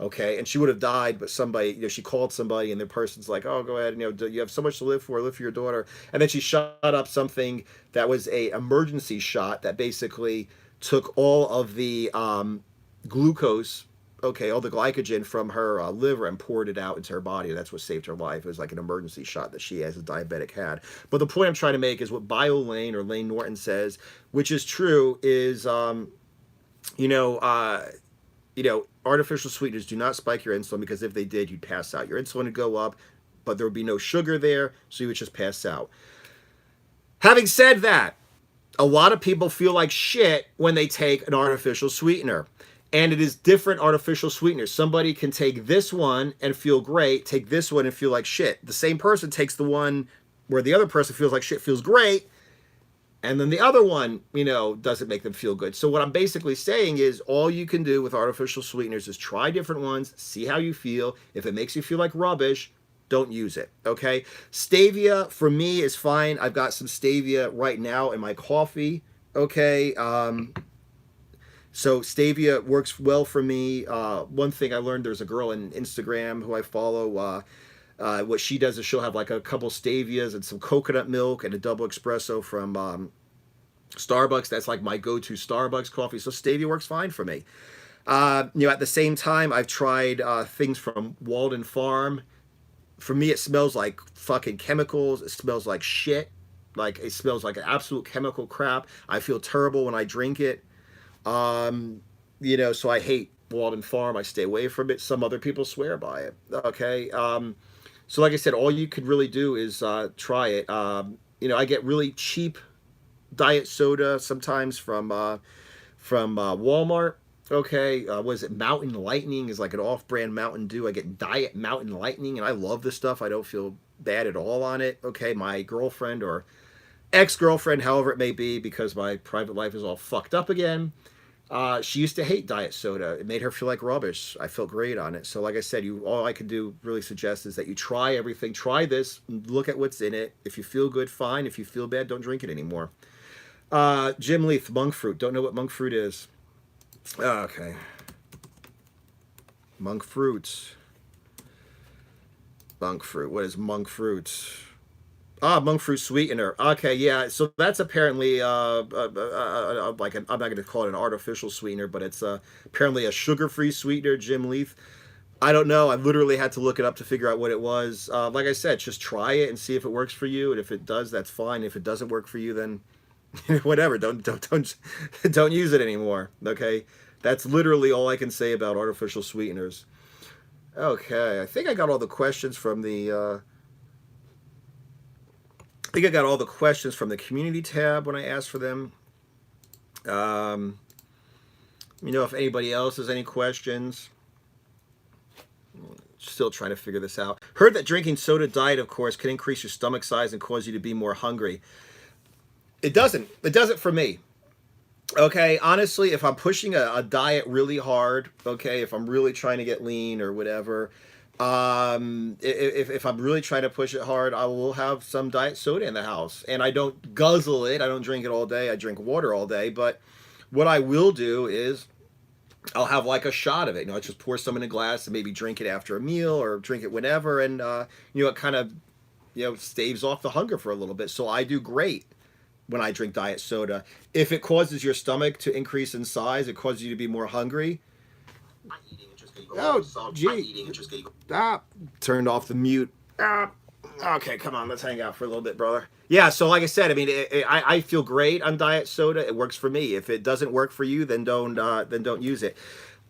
Speaker 1: Okay, and she would have died, but somebody, she called somebody, and the person's like, "Oh, go ahead, you have so much to live for your daughter." And then she shot up something that was a emergency shot that basically took all of the glucose, okay, all the glycogen from her liver and poured it out into her body. That's what saved her life. It was like an emergency shot that she, as a diabetic, had. But the point I'm trying to make is what BioLane or Lane Norton says, which is true, is artificial sweeteners do not spike your insulin, because if they did, you'd pass out. Your insulin would go up, but there would be no sugar there, so you would just pass out. Having said that, a lot of people feel like shit when they take an artificial sweetener. And it is different artificial sweeteners. Somebody can take this one and feel great, take this one and feel like shit. The same person takes the one where the other person feels like shit, feels great, and then the other one, doesn't make them feel good. So what I'm basically saying is all you can do with artificial sweeteners is try different ones, see how you feel. If it makes you feel like rubbish, don't use it, okay? Stevia, for me, is fine. I've got some stevia right now in my coffee, okay? So stevia works well for me. One thing I learned, there's a girl on Instagram who I follow. What she does is she'll have like a couple stevias and some coconut milk and a double espresso from Starbucks. That's like my go-to Starbucks coffee. So stevia works fine for me. At the same time, I've tried things from Walden Farm. For me, it smells like fucking chemicals. It smells like shit. Like, it smells like an absolute chemical crap. I feel terrible when I drink it. So I hate Walden Farm. I stay away from it. Some other people swear by it. Okay. So like I said, all you could really do is try it. I get really cheap diet soda sometimes from Walmart. Okay. Was it Mountain Lightning is like an off-brand Mountain Dew. I get Diet Mountain Lightning, and I love this stuff. I don't feel bad at all on it. Okay. My girlfriend or ex-girlfriend, however it may be, because my private life is all fucked up again, she used to hate diet soda. It made her feel like rubbish. I felt great on it. So like I said, all I could do really suggest is that you try everything. Try this. Look at what's in it. If you feel good, fine. If you feel bad, don't drink it anymore. Jim Leith, monk fruit. Don't know what monk fruit is. Okay. Monk fruit. Monk fruit. What is monk fruit? Monk fruit sweetener. Okay, yeah. So that's apparently I'm not going to call it an artificial sweetener, but it's apparently a sugar-free sweetener. Jim Leith. I don't know. I literally had to look it up to figure out what it was. Like I said, just try it and see if it works for you. And if it does, that's fine. If it doesn't work for you, then whatever. Don't use it anymore. Okay, that's literally all I can say about artificial sweeteners. Okay, I think I got all the questions from the. I think I got all the questions from the community tab when I asked for them. Let me know if anybody else has any questions. Still trying to figure this out. Heard that drinking soda diet, of course, can increase your stomach size and cause you to be more hungry. It doesn't. It doesn't for me. Okay, honestly, if I'm pushing a diet really hard, okay, if I'm really trying to get lean or whatever, if I'm really trying to push it hard, I will have some diet soda in the house. And I don't guzzle it. I don't drink it all day. I drink water all day. But what I will do is I'll have like a shot of it. You know, I just pour some in a glass and maybe drink it after a meal or drink it whenever. And, you know, it kind of, you know, staves off the hunger for a little bit. So I do great when I drink diet soda. If it causes your stomach to increase in size, it causes you to be more hungry. Oh, gee. Turned off the mute. Okay, come on, let's hang out for a little bit, brother. Yeah, so like I said, I mean, I feel great on diet soda. It works for me. If it doesn't work for you, then don't use it.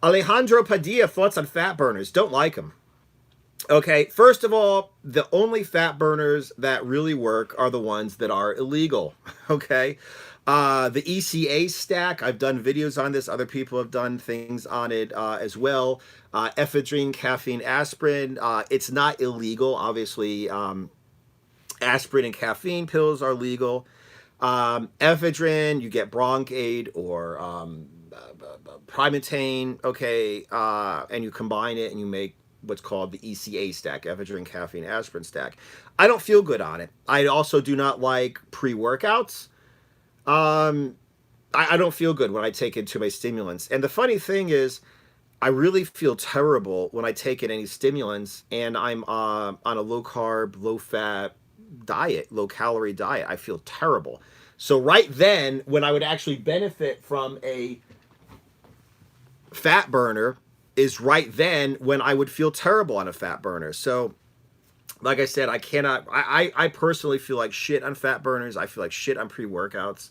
Speaker 1: Alejandro Padilla, thoughts on fat burners? Don't like them. Okay, first of all, the only fat burners that really work are the ones that are illegal. Okay, the ECA stack, I've done videos on this. Other people have done things on it as well. Ephedrine, caffeine, aspirin. It's not illegal, obviously. Aspirin and caffeine pills are legal. Ephedrine, you get Broncaid or Primatane, okay, and you combine it and you make what's called the ECA stack, ephedrine, caffeine, aspirin stack. I don't feel good on it. I also do not like pre-workouts. I don't feel good when I take into my stimulants. And the funny thing is, I really feel terrible when I take in any stimulants and I'm on a low-carb, low-fat diet, low-calorie diet. I feel terrible. So right then, when I would actually benefit from a fat burner is right then when I would feel terrible on a fat burner. So like I said, I personally feel like shit on fat burners. I feel like shit on pre-workouts.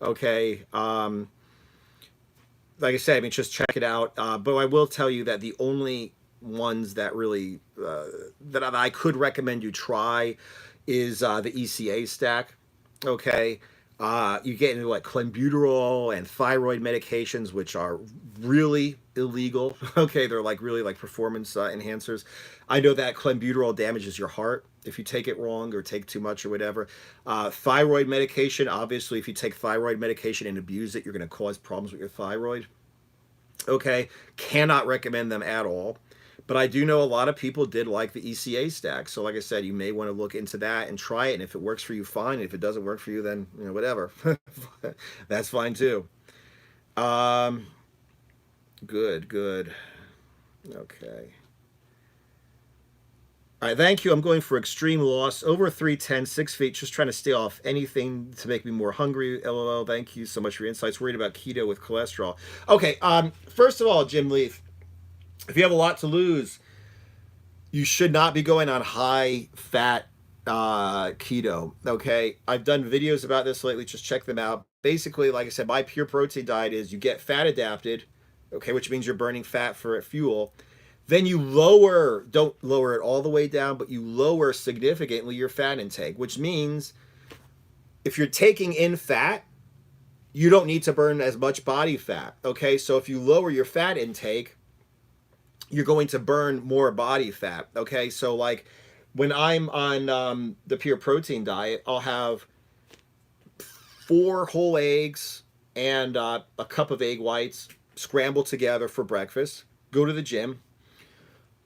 Speaker 1: Okay. Like I said, I mean, just check it out. But I will tell you that the only ones that really, that I could recommend you try is the ECA stack. Okay. You get into like clenbuterol and thyroid medications, which are really illegal. Okay, they're like really like performance enhancers. I know that clenbuterol damages your heart if you take it wrong or take too much or whatever. Thyroid medication, obviously, if you take thyroid medication and abuse it, you're going to cause problems with your thyroid. Okay, cannot recommend them at all. But I do know a lot of people did like the ECA stack. So like I said, you may want to look into that and try it. And if it works for you, fine. If it doesn't work for you, then, you know, whatever. That's fine too. Good. Okay. All right, thank you. I'm going for extreme loss. Over 310, 6 feet, just trying to stay off anything to make me more hungry. LOL, thank you so much for your insights. Worried about keto with cholesterol. Okay, first of all, Jim Leaf, if you have a lot to lose, you should not be going on high fat keto. Okay, I've done videos about this lately. Just check them out. Basically, like I said, my pure protein diet is you get fat adapted, okay, which means you're burning fat for fuel. Then you don't lower it all the way down, but you lower significantly your fat intake, which means if you're taking in fat, you don't need to burn as much body fat. Okay, so if you lower your fat intake, you're going to burn more body fat. Okay, so like when I'm on the pure protein diet, I'll have 4 whole eggs and a cup of egg whites scrambled together for breakfast. Go to the gym.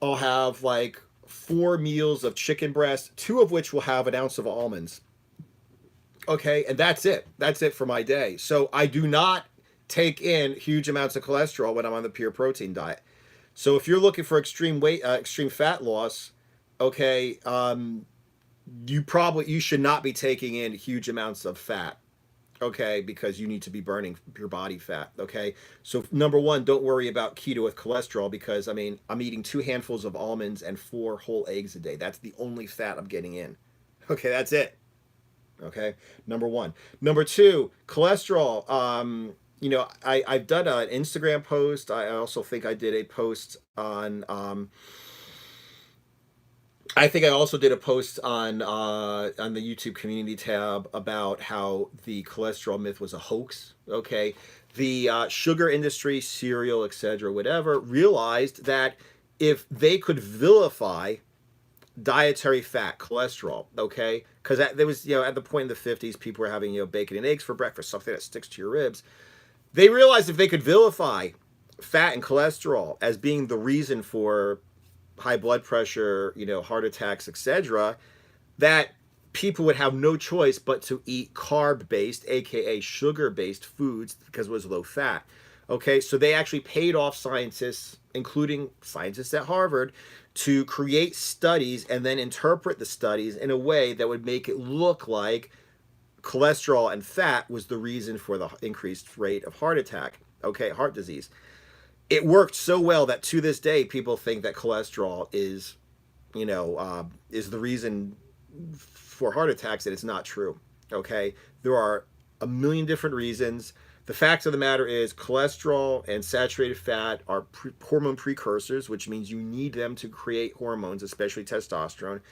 Speaker 1: I'll have like 4 meals of chicken breast, 2 of which will have an ounce of almonds. Okay, and that's it. That's it for my day. So I do not take in huge amounts of cholesterol when I'm on the pure protein diet. So if you're looking for extreme fat loss, okay, you should not be taking in huge amounts of fat. okay, because you need to be burning your body fat, okay? So number one, don't worry about keto with cholesterol because, I mean, I'm eating 2 handfuls of almonds and 4 whole eggs a day. That's the only fat I'm getting in. Okay, that's it. Okay, number one. Number two, cholesterol. I've done an Instagram post. I also think I did a post on I think I also did a post on the YouTube community tab about how the cholesterol myth was a hoax. Okay, the sugar industry, cereal, etc., whatever, realized that if they could vilify dietary fat, cholesterol, okay, because there was at the point in the 50s, people were having bacon and eggs for breakfast, something that sticks to your ribs. They realized if they could vilify fat and cholesterol as being the reason for high blood pressure, heart attacks, etc., that people would have no choice but to eat carb-based, aka sugar-based foods because it was low fat. Okay, so they actually paid off scientists, including scientists at Harvard, to create studies and then interpret the studies in a way that would make it look like cholesterol and fat was the reason for the increased rate of heart attack, okay, heart disease. It worked so well that to this day, people think that cholesterol is the reason for heart attacks, and it's not true. Okay, there are a million different reasons. The fact of the matter is, cholesterol and saturated fat are hormone precursors, which means you need them to create hormones, especially testosterone.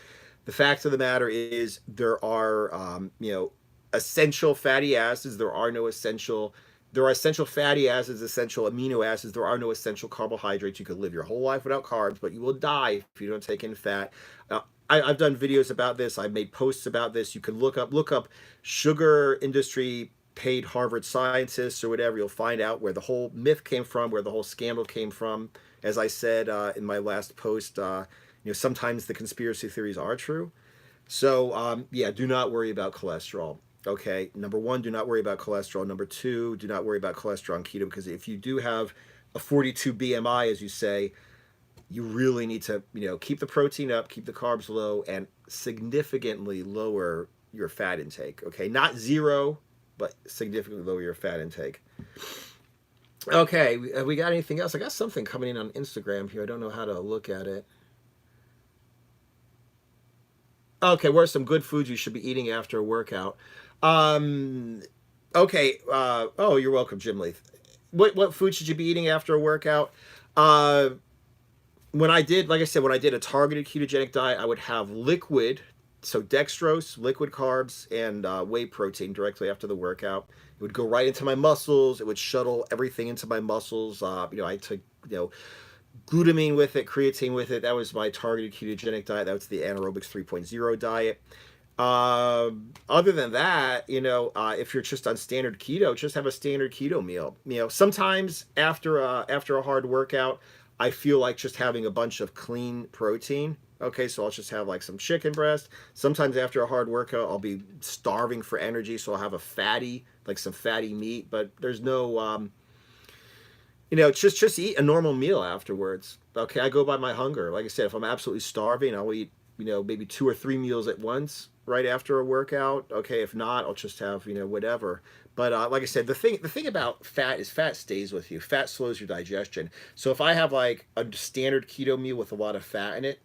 Speaker 1: The fact of the matter is, there are essential fatty acids. There are essential fatty acids, essential amino acids. There are no essential carbohydrates. You could live your whole life without carbs, but you will die if you don't take in fat. I've done videos about this. I've made posts about this. You can look up sugar industry paid Harvard scientists or whatever. You'll find out where the whole myth came from, where the whole scandal came from. As I said in my last post, sometimes the conspiracy theories are true. So do not worry about cholesterol. Okay, number one, do not worry about cholesterol. Number two, do not worry about cholesterol on keto, because if you do have a 42 BMI, as you say, you really need to, keep the protein up, keep the carbs low, and significantly lower your fat intake. Okay, not zero, but significantly lower your fat intake. Okay, we got anything else? I got something coming in on Instagram here. I don't know how to look at it. Okay, what are some good foods you should be eating after a workout? Okay. Oh, you're welcome, Jim Leith. What food should you be eating after a workout? When I did a targeted ketogenic diet, I would have liquid, so dextrose, liquid carbs, and whey protein directly after the workout. It would go right into my muscles. It would shuttle everything into my muscles. I took, glutamine with it, creatine with it. That was my targeted ketogenic diet. That was the Anaerobixx 3.0 diet. Other than that, if you're just on standard keto, just have a standard keto meal. Sometimes after a hard workout, I feel like just having a bunch of clean protein. Okay, so I'll just have like some chicken breast. Sometimes after a hard workout, I'll be starving for energy, so I'll have some fatty meat. But there's no, just eat a normal meal afterwards. Okay, I go by my hunger. Like I said, if I'm absolutely starving, I'll eat, maybe 2 or 3 meals at once right after a workout. Okay, if not, I'll just have, whatever. But like I said, the thing about fat is fat stays with you. Fat slows your digestion. So if I have like a standard keto meal with a lot of fat in it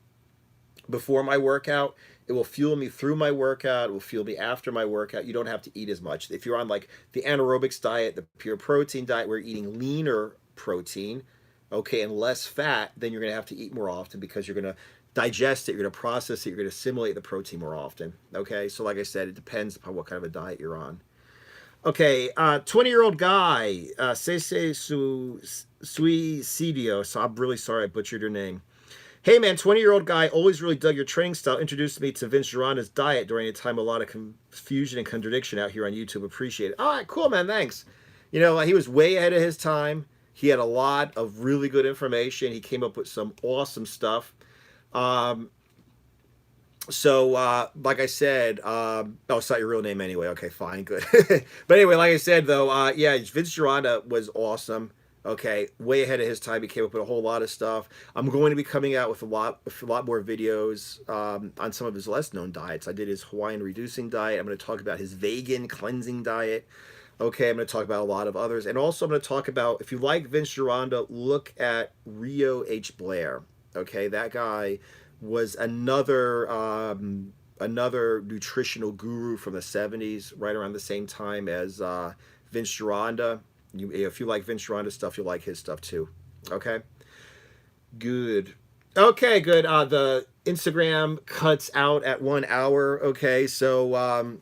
Speaker 1: before my workout, it will fuel me through my workout. It will fuel me after my workout. You don't have to eat as much. If you're on like the Anaerobixx diet, the pure protein diet, where you're eating leaner protein, okay, and less fat, then you're going to have to eat more often because you're going to digest it, you're going to process it, you're going to assimilate the protein more often. Okay, so like I said, it depends upon what kind of a diet you're on. Okay, 20-year-old guy, Sese Suicidio, so I'm really sorry I butchered your name. Hey man, 20-year-old guy, always really dug your training style, introduced me to Vince Gironda's diet during a time of a lot of confusion and contradiction out here on YouTube. Appreciate it. All right, cool man, thanks. He was way ahead of his time. He had a lot of really good information. He came up with some awesome stuff. Like I said, it's not your real name anyway. Okay, fine, good. But anyway, like I said, though, Vince Gironda was awesome. Okay, way ahead of his time. He came up with a whole lot of stuff. I'm going to be coming out with a lot more videos on some of his less known diets. I did his Hawaiian reducing diet. I'm going to talk about his vegan cleansing diet. Okay, I'm going to talk about a lot of others. And also I'm going to talk about, if you like Vince Gironda, look at Rio H. Blair. Okay, that guy was another nutritional guru from the 70s, right around the same time as Vince Gironda. If you like Vince Gironda stuff, you'll like his stuff too. Okay, good. Okay, good. The Instagram cuts out at 1 hour. Okay, so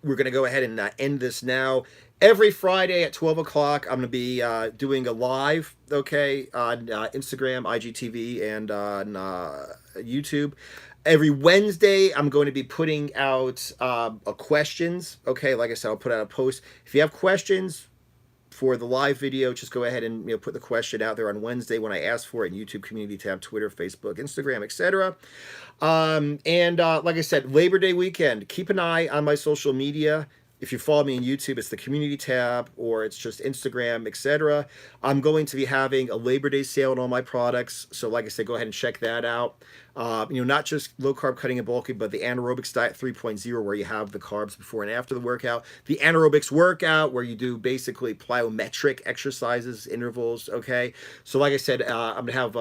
Speaker 1: we're gonna go ahead and end this now. Every Friday at 12 o'clock, I'm going to be doing a live, okay, on Instagram, IGTV, and on YouTube. Every Wednesday, I'm going to be putting out questions, okay? Like I said, I'll put out a post. If you have questions for the live video, just go ahead and put the question out there on Wednesday when I ask for it in YouTube community tab, Twitter, Facebook, Instagram, etc. Like I said, Labor Day weekend, keep an eye on my social media. If you follow me on YouTube, it's the community tab or it's just Instagram, etc. I'm going to be having a Labor Day sale on all my products. So like I said, go ahead and check that out. Not just low carb cutting and bulking, but the Anaerobixx diet 3.0, where you have the carbs before and after the workout. The Anaerobixx workout, where you do basically plyometric exercises, intervals. Okay. So like I said, I'm going to have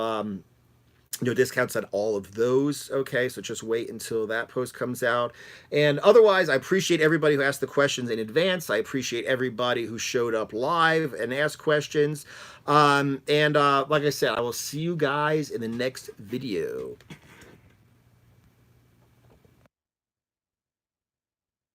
Speaker 1: discounts on all of those. Okay, so just wait until that post comes out. And otherwise, I appreciate everybody who asked the questions in advance. I appreciate everybody who showed up live and asked questions. Like I said, I will see you guys in the next video.